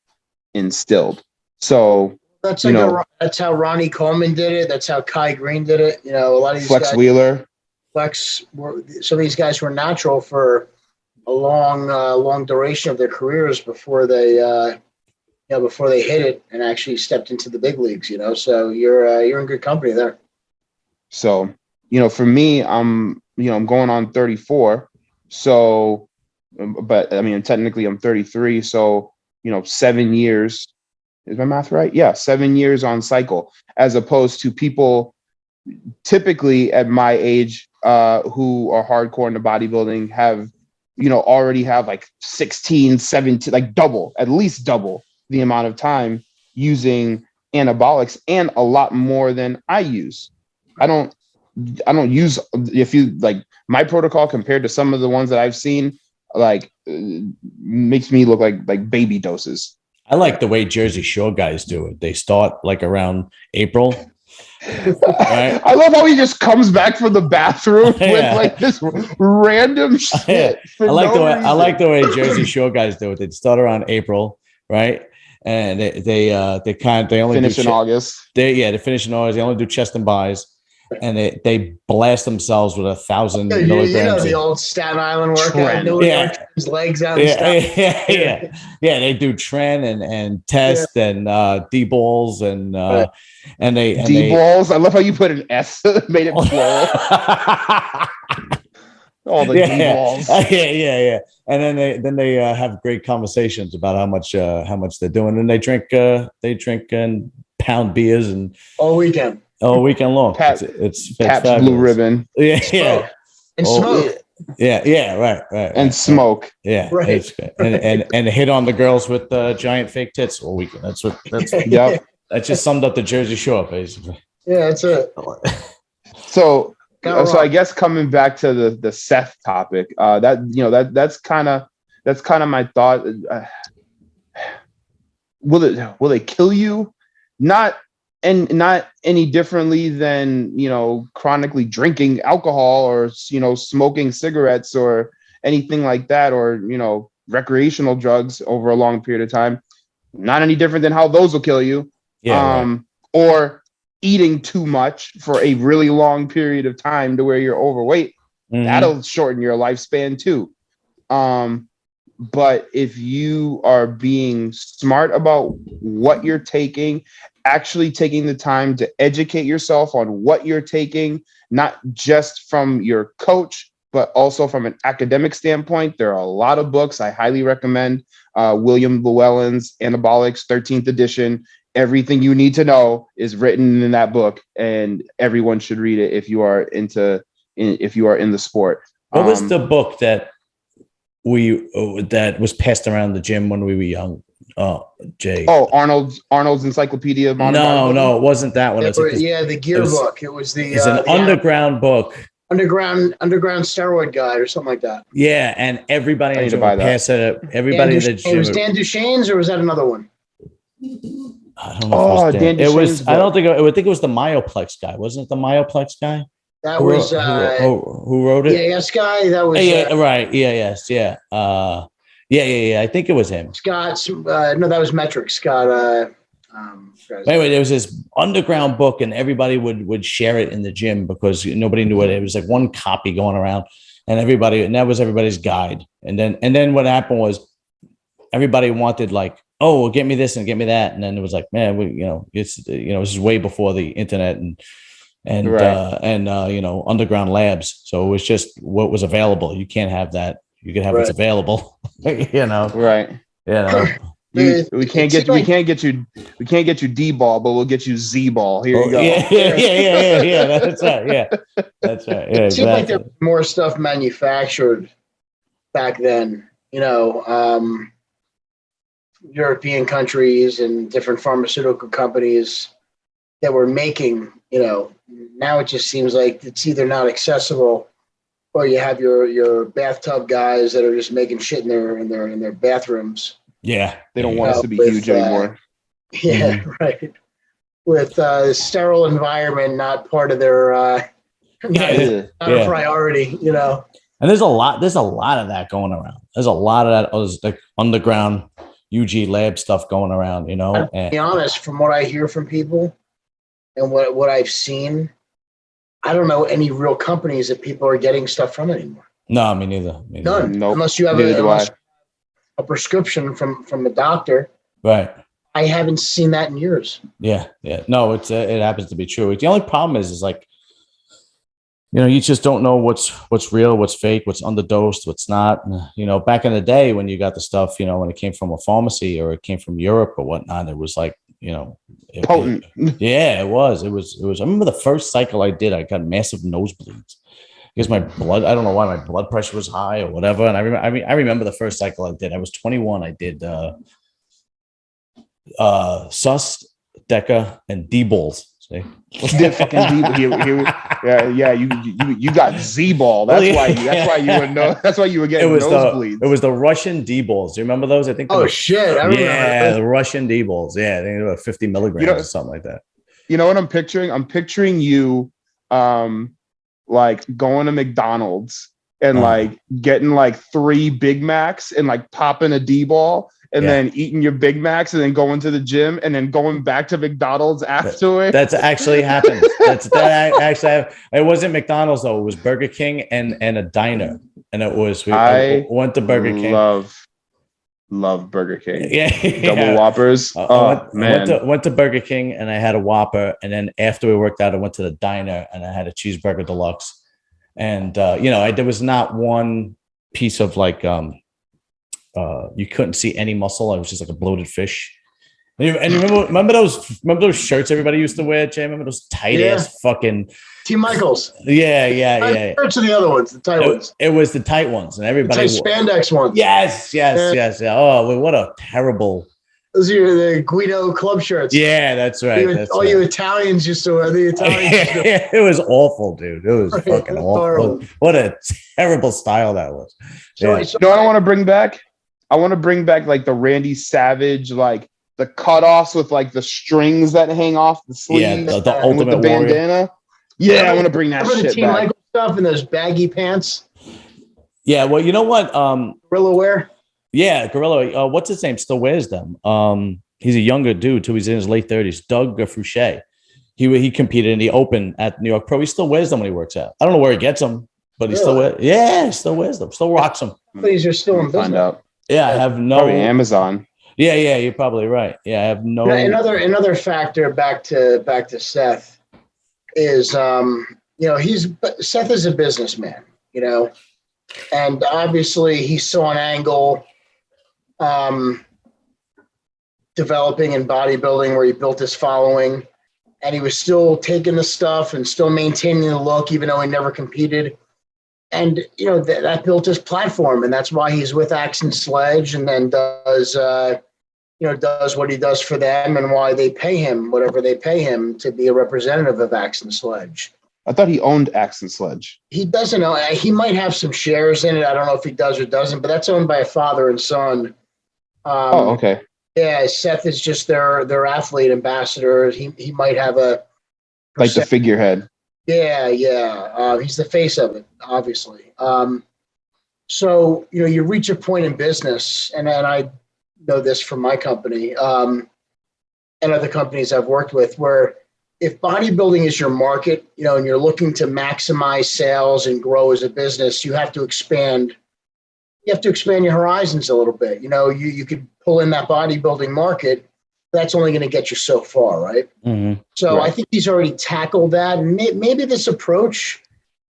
instilled. So that's that's how Ronnie Coleman did it. That's how Kai Green did it. A lot of these Flex guys, Wheeler, some of these guys were natural for a long duration of their careers before they hit it and actually stepped into the big leagues. So you're in good company there. So for me, I'm going on 34. So, but I mean, technically I'm 33. So 7 years. Is my math right? Yeah, 7 years on cycle, as opposed to people typically at my age who are hardcore into bodybuilding have, already have like 16, 17, like at least double the amount of time using anabolics and a lot more than I use. I don't use, if you like my protocol compared to some of the ones that I've seen, like makes me look like baby doses. I like the way Jersey Shore guys do it. They start like around April Right? I love how he just comes back from the bathroom with like this random shit. I like the way Jersey Shore guys do it. They start around April, right? And they only finish in August. They finish in August. They only do chest and buys, and they blast themselves with 1,000 milligrams. You know the old Staten Island workout. His legs out. And stuff. Yeah. They do tren and test and D balls and D balls. I love how you put an S, made it plural. All the D balls. Yeah. And then they have great conversations about how much they're doing, and they drink and pound beers and all weekend long. It's Pabst Blue Ribbon. Yeah. And smoke. Yeah, right. And smoke. Yeah, right. It's good. And hit on the girls with giant fake tits all weekend. Yep. That just summed up the Jersey Shore, basically. Yeah, that's it. So I guess coming back to the Seth topic, that's kind of my thought. Will they kill you? Not any differently than chronically drinking alcohol or smoking cigarettes or anything like that, or recreational drugs over a long period of time. Not any different than how those will kill you. Yeah. Right. Or eating too much for a really long period of time to where you're overweight. Mm-hmm. That'll shorten your lifespan too. But if you are being smart about what you're taking, actually taking the time to educate yourself on what you're taking, not just from your coach, but also from an academic standpoint, there are a lot of books I highly recommend. William Llewellyn's Anabolics, 13th edition. Everything you need to know is written in that book, and everyone should read it if you are in the sport. What was the book that was passed around the gym when we were young? Jay. Oh, Arnold's Encyclopedia of Modern Bodybuilding? No, it wasn't that one. The gear book. It was it's an underground book. Underground steroid guide or something like that. Yeah, and everybody in the gym would pass it. Everybody in the gym. It was Dan Duchesne's, or was that another one? I don't know. Dan it was. I don't think. I would think it was the Myoplex guy. Wasn't it the Myoplex guy? That was who wrote it? Yeah, yes, guy. That was right. Yeah, yes, yeah. Yeah. I think it was him. Scott. No, that was Metric. Scott. Anyway, there was this underground book, and everybody would share it in the gym because nobody knew it. It was like one copy going around, and that was everybody's guide. And then what happened was everybody wanted like, oh, well, get me this and get me that, and then it was like, man, this is way before the internet and underground labs. So it was just what was available. You can't have that. You can have what's available. Right. We can't get you D ball, but we'll get you Z ball. Here you go. Yeah. That's right. Yeah, that's right. Yeah, it seemed like there was more stuff manufactured back then. European countries and different pharmaceutical companies that were making. Now it just seems like it's either not accessible, or you have your bathtub guys that are just making shit in their bathrooms. Yeah, they don't want us to be huge anymore. Yeah, right. With sterile environment not part of their not a priority, And there's a lot of that going around. There's a lot of that like underground UG lab stuff going around, To be honest, from what I hear from people and what I've seen, I don't know any real companies that people are getting stuff from anymore. No, me neither. None. Nope. Unless you have a prescription from a doctor. Right. I haven't seen that in years. Yeah. No, it happens to be true. The only problem is like, you just don't know what's real, what's fake, what's underdosed, what's not. Back in the day when you got the stuff, when it came from a pharmacy or it came from Europe or whatnot, it was like, potent. It was. I remember the first cycle I did, I got massive nosebleeds because my blood, I don't know why my blood pressure was high or whatever. And I remember the first cycle I did, I was 21. I did Sus, Deca, and D-balls. See? Fucking yeah. You got Z-ball. That's why you were getting nosebleeds. It was the Russian D-balls. Do you remember those? I think. Oh shit! I remember. Yeah, the Russian D-balls. Yeah, I think they were 50 milligrams or something like that. You know what I'm picturing? I'm picturing you, like going to McDonald's and like getting like 3 Big Macs and like popping a D-ball and then eating your Big Macs and then going to the gym and then going back to McDonald's afterwards. That's actually happened. That actually, it wasn't McDonald's though. It was Burger King and a diner. And it was, I went to Burger King. Love Burger King. Yeah. Double Whoppers. I went to Burger King and I had a Whopper. And then after we worked out, I went to the diner and I had a cheeseburger deluxe. And, there was not one piece of like, you couldn't see any muscle. I was just like a bloated fish. And you remember those shirts everybody used to wear, Jay? Remember those tight ass fucking T. Michaels? Yeah. Shirts are the other ones, the tight ones. It was the tight ones, and everybody spandex ones. Yes. Oh, what a terrible. Those are the Guido club shirts. Yeah, that's right. You Italians used to wear the Italians. It was awful, dude. It was fucking awful. Horrible. What a terrible style that was. So I want to bring back? I want to bring back like the Randy Savage, like the cutoffs with like the strings that hang off the sleeves. Yeah, the Ultimate with the bandana. Warrior. Yeah, I want to bring that shit the Team Michael stuff and those baggy pants. Yeah, well, you know what? Gorilla wear. Yeah, Gorilla. What's his name? Still wears them. He's a younger dude too. He's in his late 30s. Doug Fouché. He competed in the Open at New York Pro. He still wears them when he works out. I don't know where he gets them, but he still wears. Yeah, he still wears them. Still rocks them. These are still in business. Find out. Yeah, I have no. Probably Amazon. Yeah, you're probably right. Yeah, I have no. Another factor back to Seth is Seth is a businessman, and obviously he saw an angle developing in bodybuilding where he built his following, and he was still taking the stuff and still maintaining the look even though he never competed. And, that built his platform, and that's why he's with Axe and Sledge and then does what he does for them and why they pay him, whatever they pay him to be a representative of Axe and Sledge. I thought he owned Axe and Sledge. He doesn't know. He might have some shares in it. I don't know if he does or doesn't, but that's owned by a father and son. Okay. Yeah, Seth is just their athlete ambassador. He might have like the figurehead. Yeah. He's the face of it, obviously. So, you reach a point in business, and I know this from my company and other companies I've worked with, where if bodybuilding is your market, and you're looking to maximize sales and grow as a business, you have to expand. You have to expand your horizons a little bit. You could pull in that bodybuilding market. That's only going to get you so far, right? Mm-hmm. So I think he's already tackled that. And maybe this approach,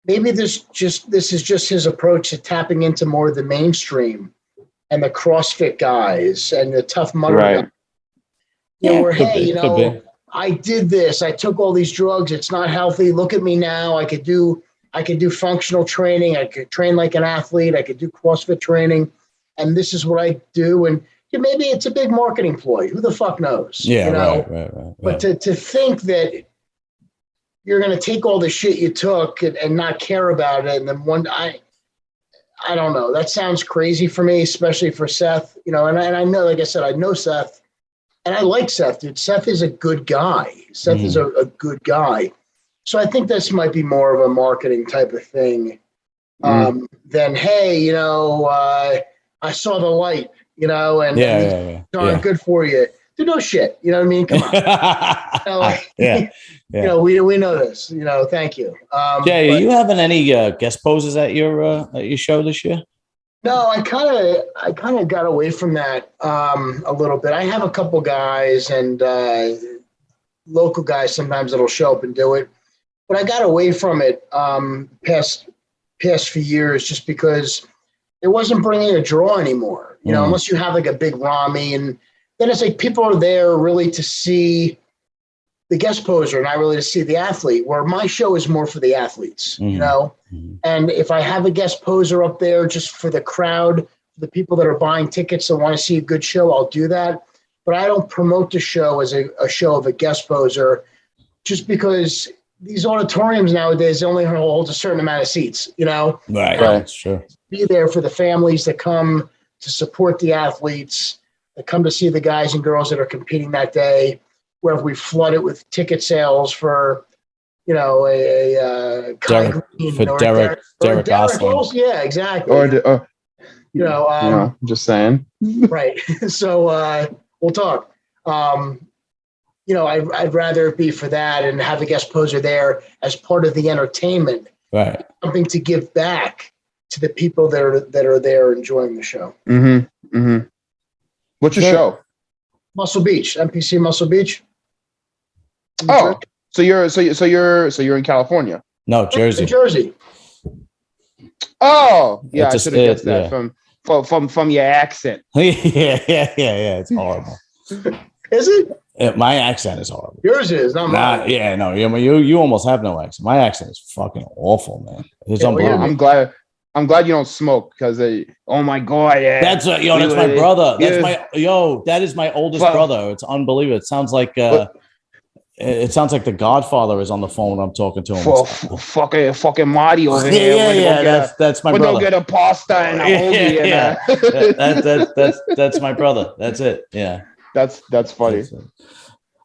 this is just his approach to tapping into more of the mainstream and the CrossFit guys and the Tough Mudder guys. Where, I did this. I took all these drugs. It's not healthy. Look at me now. I could do functional training. I could train like an athlete. I could do CrossFit training. And this is what I do. And maybe it's a big marketing ploy. Who the fuck knows? Yeah, right. But to think that you're going to take all the shit you took and not care about it, and then I don't know. That sounds crazy for me, especially for Seth. And I know, like I said, I know Seth, and I like Seth, dude. Seth is a good guy. Seth is a good guy. So I think this might be more of a marketing type of thing than, hey, I saw the light. And good for you. Do no shit. You know what I mean? Come on. We know this. Thank you. Jay, are you having any guest poses at your show this year? No, I kind of got away from that a little bit. I have a couple guys and local guys sometimes that'll show up and do it, but I got away from it past few years just because it wasn't bringing a draw anymore. Unless you have like a big Ramy, and then it's like people are there really to see the guest poser, not really to see the athlete. Where my show is more for the athletes, And if I have a guest poser up there just for the crowd, the people that are buying tickets that want to see a good show, I'll do that. But I don't promote the show as a show of a guest poser, just because these auditoriums nowadays only hold a certain amount of seats. Right. Sure. Be there for the families that come to support the athletes, that come to see the guys and girls that are competing that day. where if we flood it with ticket sales for, you know, Derik Oslan. Yeah, exactly. You know, just saying. Right. So we'll talk. You know, I'd rather it be for that and have the guest poser there as part of the entertainment. Right. Something to give back to the people that are there enjoying the show. Mm-hmm. Mm-hmm. What's your show? Muscle Beach, MPC Muscle Beach. Oh, so you're in California? No, Jersey. Jersey. Oh, yeah, I should have guessed that from your accent. yeah. It's horrible. Is it? Yeah, my accent is horrible. Yours is, not mine. Yeah, no. You almost have no accent. My accent is fucking awful, man. It's unbelievable. I'm glad you don't smoke because oh my god, yeah. That's that's my brother. That is my oldest brother. It's unbelievable. It sounds like the Godfather is on the phone when I'm talking to him. Fucking Marty over here. Yeah. That's my brother. We'll get a pasta and a hoagie. That's my brother. That's it. Yeah. That's funny.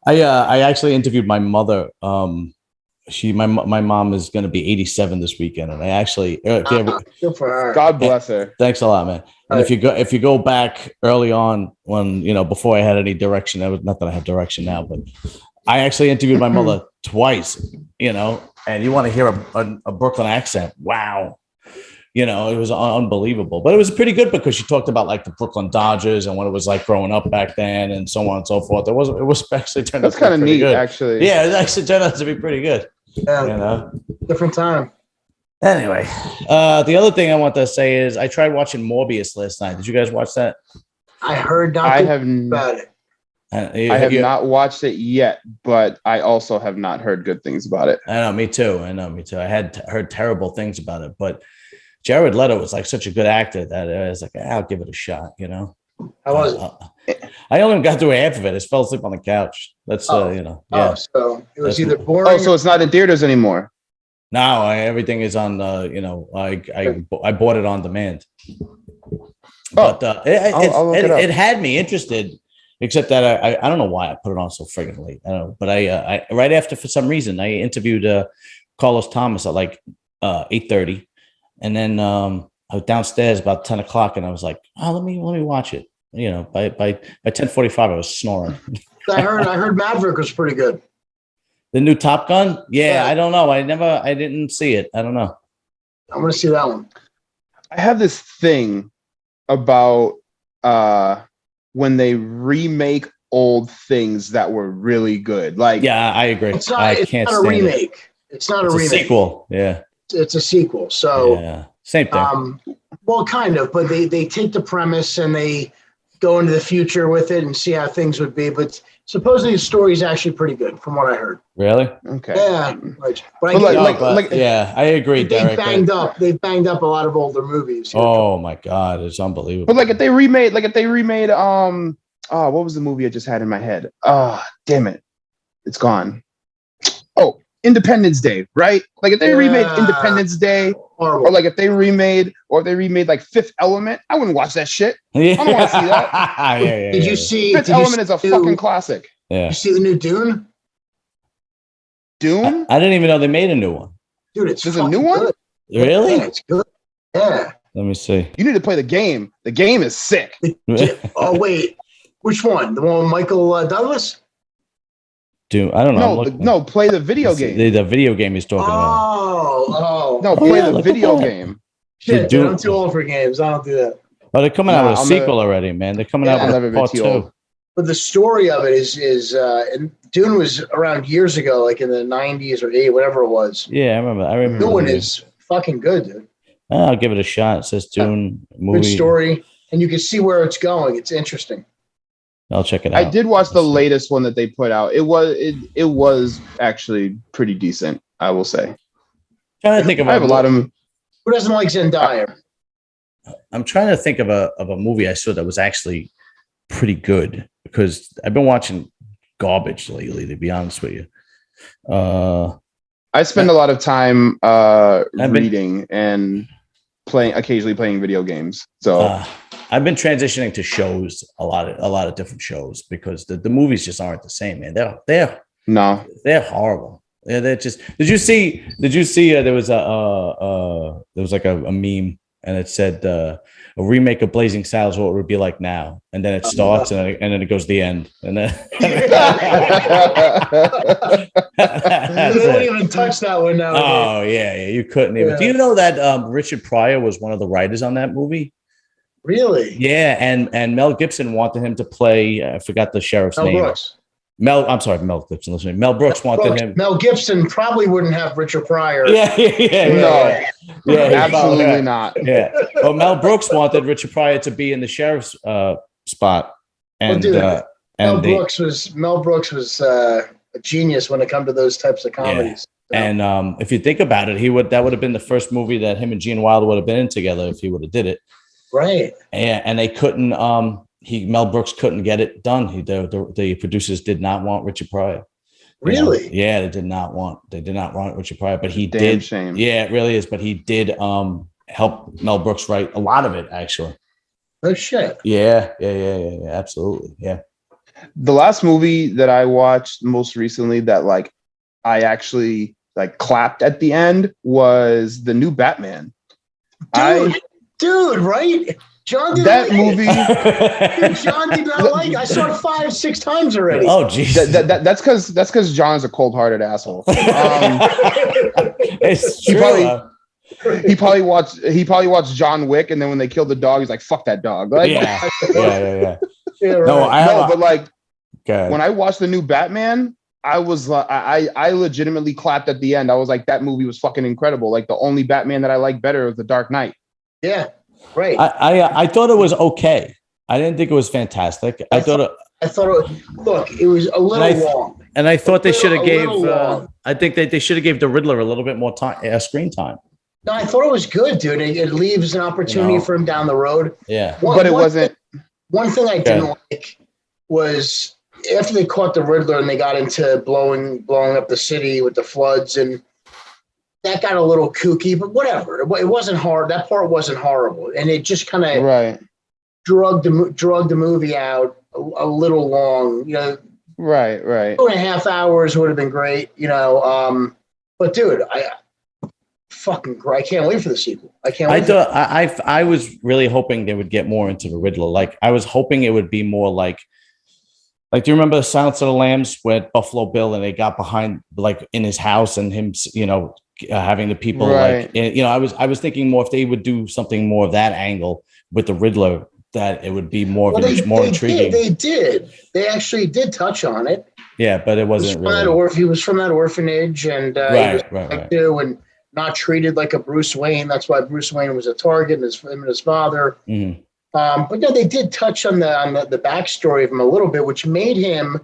I actually interviewed my mother. My mom is going to be 87 this weekend, and I actually good for her. God bless her. Thanks a lot, man. And if you go back early on when before I had any direction, not that I have direction now, but I actually interviewed my mother twice. And you want to hear a Brooklyn accent? Wow. It was unbelievable, but it was pretty good because she talked about like the Brooklyn Dodgers and what it was like growing up back then and so on and so forth. It was actually turned out to be kind of neat, good. Actually. Yeah, it actually turned out to be pretty good. Yeah, different time. Anyway, the other thing I want to say is I tried watching Morbius last night. Did you guys watch that? I heard nothing about it. I have not watched it yet, but I also have not heard good things about it. I know, me too. I had heard terrible things about it, but Jared Leto was like such a good actor that I was like, I'll give it a shot. How was it? I only got through half of it. I fell asleep on the couch. That's yeah. Oh, so it was either boring. Oh, so it's not in theaters anymore. No, everything is on. I bought it on demand. But it had me interested, except that I don't know why I put it on so friggin' late. I don't know, but I right after, for some reason, I interviewed Carlos Thomas at like 8:30. And then I was downstairs about 10 o'clock, and I was like, "Oh, let me watch it." By 10:45, I was snoring. I heard Maverick was pretty good. The new Top Gun? Yeah, I don't know. I didn't see it. I don't know. I'm gonna see that one. I have this thing about when they remake old things that were really good. Like, yeah, I agree. It's not a remake. It's not a remake. Sequel. Yeah. It's a sequel, so yeah, same thing. Well, kind of, but they take the premise and they go into the future with it and see how things would be. But supposedly the story is actually pretty good, from what I heard. Really? Okay. Yeah, yeah, I agree, Derek. They banged up a lot of older movies. Oh my God, it's unbelievable. But if they remade, what was the movie I just had in my head? Damn it, it's gone. Oh. Independence Day, right? Like if they remade Independence Day, or like if they remade like Fifth Element, I wouldn't watch that shit. I don't want to see that. Did you see Fifth Element is a fucking classic. Yeah. You see the new Dune? Dune? I didn't even know they made a new one. Dude, it's there's a new one? Good. Really? Yeah, it's good. Yeah. Let me see. You need to play the game. The game is sick. Oh wait, which one? The one with Michael Douglas? Dude, I don't know. No, play the video game. The video game he's talking about. No, play the video game. Shit, dude, I'm too old for games. I don't do that. Oh, they're coming out with a sequel already, man. They're coming out with part 2. But the story of it is and Dune was around years ago, like in the 90s or 80s, whatever it was. Yeah, I remember. Dune is fucking good, dude. I'll give it a shot. It says Dune movie. Good story, and you can see where it's going. It's interesting. I'll check it out. I did watch the latest one that they put out. It was actually pretty decent, I will say. Trying to think of I have a lot of. Who doesn't like Zendaya? I'm trying to think of a movie I saw that was actually pretty good, because I've been watching garbage lately, to be honest with you. I spend a lot of time reading and occasionally playing video games. So I've been transitioning to shows, a lot of different shows, because the movies just aren't the same, man. They're horrible. Yeah, they're just. Did you see? There was like a meme, and it said a remake of Blazing Saddles, what it would be like now, and then it starts and then it goes to the end, and then they don't even touch that one now. Oh yeah, you couldn't even. Do you know that Richard Pryor was one of the writers on that movie? Really? Yeah, and Mel Gibson wanted him to play. I forgot the sheriff's name. Brooks. I'm sorry, Mel Gibson. Listen, Mel Brooks wanted him. Mel Gibson probably wouldn't have Richard Pryor. Absolutely not. Yeah. Well, Mel Brooks wanted Richard Pryor to be in the sheriff's spot, and Mel Brooks was a genius when it comes to those types of comedies. Yeah. And if you think about it, that would have been the first movie that him and Gene Wilder would have been in together if he would have did it. Right. And they couldn't. Mel Brooks couldn't get it done. The producers did not want Richard Pryor. Really? Yeah, they did not want Richard Pryor, but he Damn did. Shame. Yeah, it really is. But he did help Mel Brooks write a lot of it, actually. Oh shit. Yeah, absolutely. Yeah. The last movie that I watched most recently that like I actually like clapped at the end was the new Batman. Dude, right? John did that movie. John did not like. I saw it 5-6 times already. Oh, geez. That's because John is a cold-hearted asshole. It's true. He probably watched John Wick, and then when they killed the dog, he's like, "Fuck that dog." Like, yeah. Yeah, right. When I watched the new Batman, I was like, I legitimately clapped at the end. I was like, that movie was fucking incredible. Like the only Batman that I like better was The Dark Knight. Yeah. Right. I thought it was okay. I didn't think it was fantastic. I thought it was a little long. And I thought they should have gave. I think they should have gave the Riddler a little bit more time, screen time. No, I thought it was good, dude. It leaves an opportunity for him down the road. Yeah, but it wasn't. One thing I didn't like was after they caught the Riddler and they got into blowing up the city with the floods, and that got a little kooky, but whatever. It wasn't hard. That part wasn't horrible, and it just kind of drug the movie out a little long. You know, right. 2.5 hours would have been great. You know, but dude, I can't wait for the sequel. I can't wait. I was really hoping they would get more into the Riddler. Like I was hoping it would be more like do you remember Silence of the Lambs with Buffalo Bill and they got behind like in his house and him, you know, having the people like, you know, I was thinking more if they would do something more of that angle with the Riddler, that it would be more intriguing. They did. They actually did touch on it. Yeah, but it wasn't really. He was from that orphanage and right. And not treated like a Bruce Wayne. That's why Bruce Wayne was a target, and him and his father. Mm-hmm. But no, they did touch on the backstory of him a little bit, which made him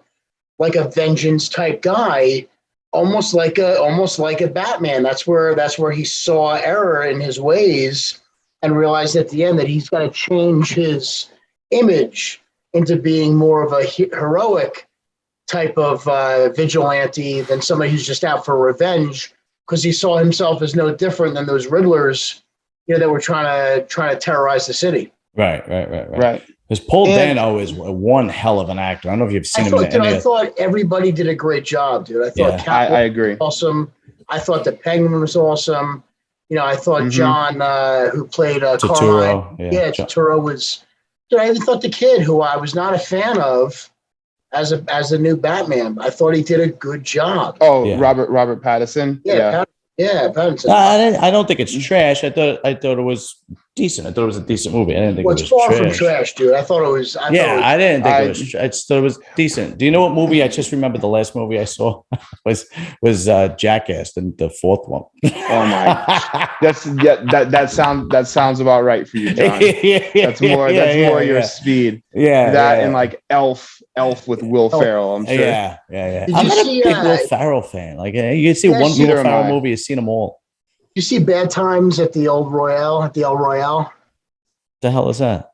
like a vengeance type guy, almost like a Batman. That's where he saw error in his ways and realized at the end that he's got to change his image into being more of a heroic type of vigilante than somebody who's just out for revenge, because he saw himself as no different than those Riddlers, you know, that were trying to terrorize the city. Right. Because Paul Dano is one hell of an actor. I don't know if you've seen him. I thought everybody did a great job, dude. I thought I agree. Awesome. I thought the Penguin was awesome. You know, I thought John, who played Turturro. Carmine, Turturro was. Dude, I even thought the kid, who I was not a fan of, as a new Batman, I thought he did a good job. Oh, yeah. Robert Pattinson. Yeah, Pattinson. I don't think it's trash. I thought it was decent. I thought it was a decent movie. I didn't think it was far from trash, dude. I thought it was. I didn't think it was. I just thought it was decent. Do you know what movie? I just remember the last movie I saw was Jackass, and the fourth one. Oh my! That sounds about right for you, John. That's more your speed. Yeah, and like Elf with Will Ferrell. I'm sure. Yeah. I'm not a big Will Ferrell fan. Like you can see one Will Ferrell movie, you've seen them all. You see Bad Times at the Old Royale, at the El Royale? The hell is that?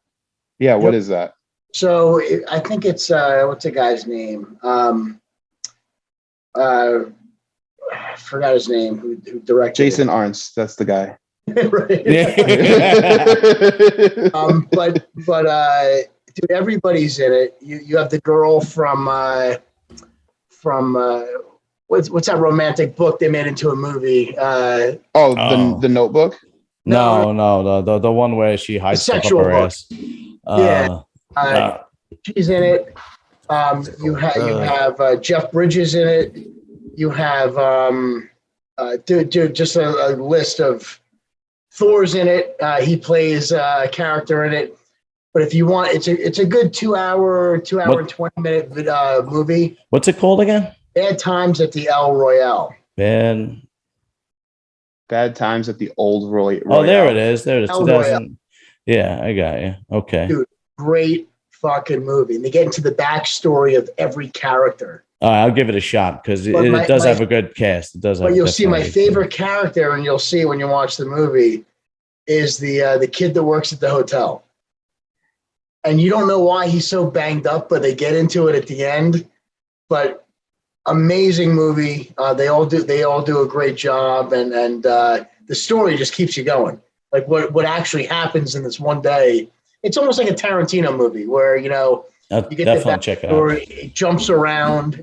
Yeah, what is that? So I think it's what's the guy's name? I forgot his name. Who directed? Jason Arntz. That's the guy. Right. Dude, everybody's in it. You have the girl from what's that romantic book they made into a movie? The Notebook. No, the one where she hides stuff up her ass. She's in it. You have Jeff Bridges in it. You have just a list of Thor's in it. He plays a character in it. But if you want, it's a good 2 hour and 20-minute movie. What's it called again? Bad Times at the El Royale. Bad Times at the Old Royale. Oh, there it is. There it is. 2000. Royale. Yeah, I got you. Okay. Dude, great fucking movie. And they get into the backstory of every character. I'll give it a shot because it does have a good cast. It does. But you'll see my favorite character, and you'll see when you watch the movie, is the kid that works at the hotel. And you don't know why he's so banged up, but they get into it at the end. But amazing movie. They all do a great job, and the story just keeps you going. Like what actually happens in this one day. It's almost like a Tarantino movie where you get definitely check it out. It jumps around.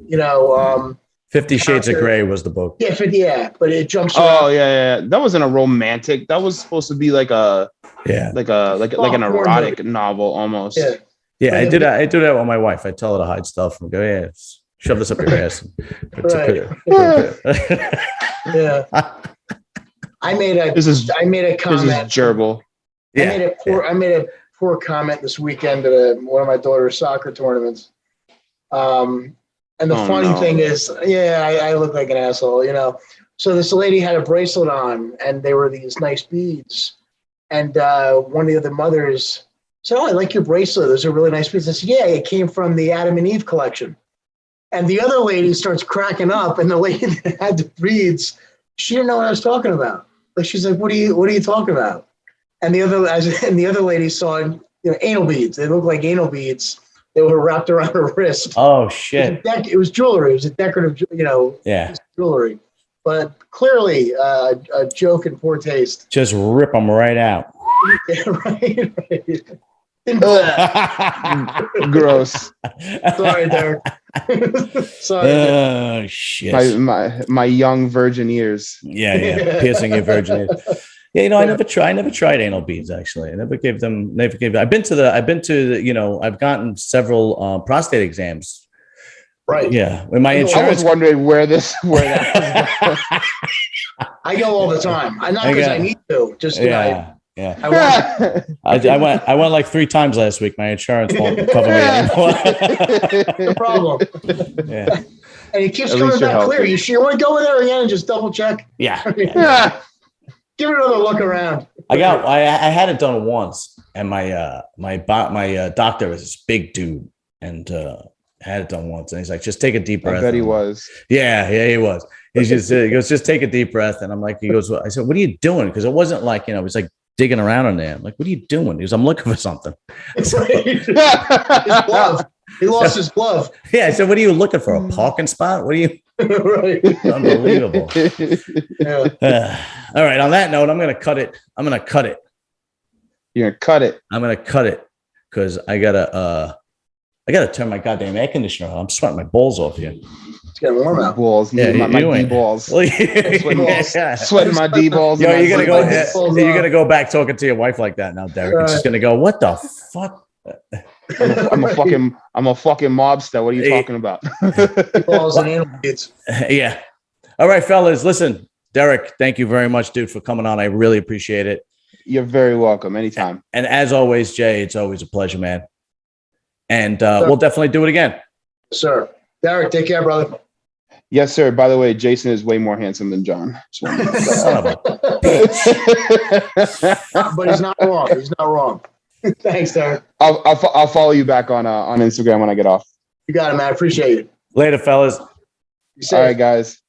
50 Shades of Grey was the book. Yeah, but it jumps around. Oh yeah. That wasn't a romantic. That was supposed to be like an erotic novel almost. Yeah. I do that with my wife. I tell her to hide stuff and go, shove this up your ass. Yeah. I made a comment. This is gerbil. I made a poor comment this weekend at one of my daughter's soccer tournaments. And the funny thing is, I look like an asshole, So this lady had a bracelet on, and they were these nice beads. And one of the other mothers said, "Oh, I like your bracelet. Those are really nice beads." I said, "Yeah, it came from the Adam and Eve collection." And the other lady starts cracking up, and the lady that had the beads, she didn't know what I was talking about. Like she's like, "What are you talking about?" And the other lady saw, anal beads. They look like anal beads. They were wrapped around her wrist. Oh shit! It was jewelry. It was a decorative, jewelry. But clearly, a joke in poor taste. Just rip them right out. Yeah, right. Gross. Sorry, Derek. Sorry. Oh shit! My young virgin ears. Yeah, piercing your virgin ears. Yeah, I never tried anal beads actually. I never gave them. I've been to the. I've gotten several prostate exams. Right. Yeah. When my insurance. I was wondering where that was. I go all the time. Not because I need to. Just yeah. I went like 3 times last week. My insurance won't cover me anymore. No problem. Yeah. And it keeps coming back clear. You want to go in there again and just double check? Yeah. Give it another look around. I had it done once, and my doctor was this big dude, and had it done once, and he's like, "Just take a deep breath." I bet he was. Yeah, he was. He goes, "Just take a deep breath," and I'm like, he goes, I said, "What are you doing?" Because it wasn't like it was like digging around in there. I'm like, "What are you doing?" He goes, "I'm looking for something." His glove. He lost his glove. Yeah, I said, "What are you looking for? A parking spot? What are you?" Right. Unbelievable. Yeah. All right. On that note, I'm going to cut it. You're going to cut it. I'm going to cut it because I gotta turn my goddamn air conditioner on. I'm sweating my balls off here. It's getting warm out. Balls. Yeah, my D balls. Sweating my D balls. Yo, you're gonna go back talking to your wife like that now, Derek. Right. It's just gonna go, what the fuck? I'm a fucking mobster. What are you talking about? Balls and anal beads. Yeah. All right, fellas. Listen, Derek, thank you very much, dude, for coming on. I really appreciate it. You're very welcome. Anytime. And as always, Jay, it's always a pleasure, man. And we'll definitely do it again. Sir. Derek, take care, brother. Yes, sir. By the way, Jason is way more handsome than John. Son of a bitch. But he's not wrong. He's not wrong. Thanks, Derek. I'll follow you back on Instagram when I get off. You got it, man. I appreciate it. Later, fellas. All right, guys.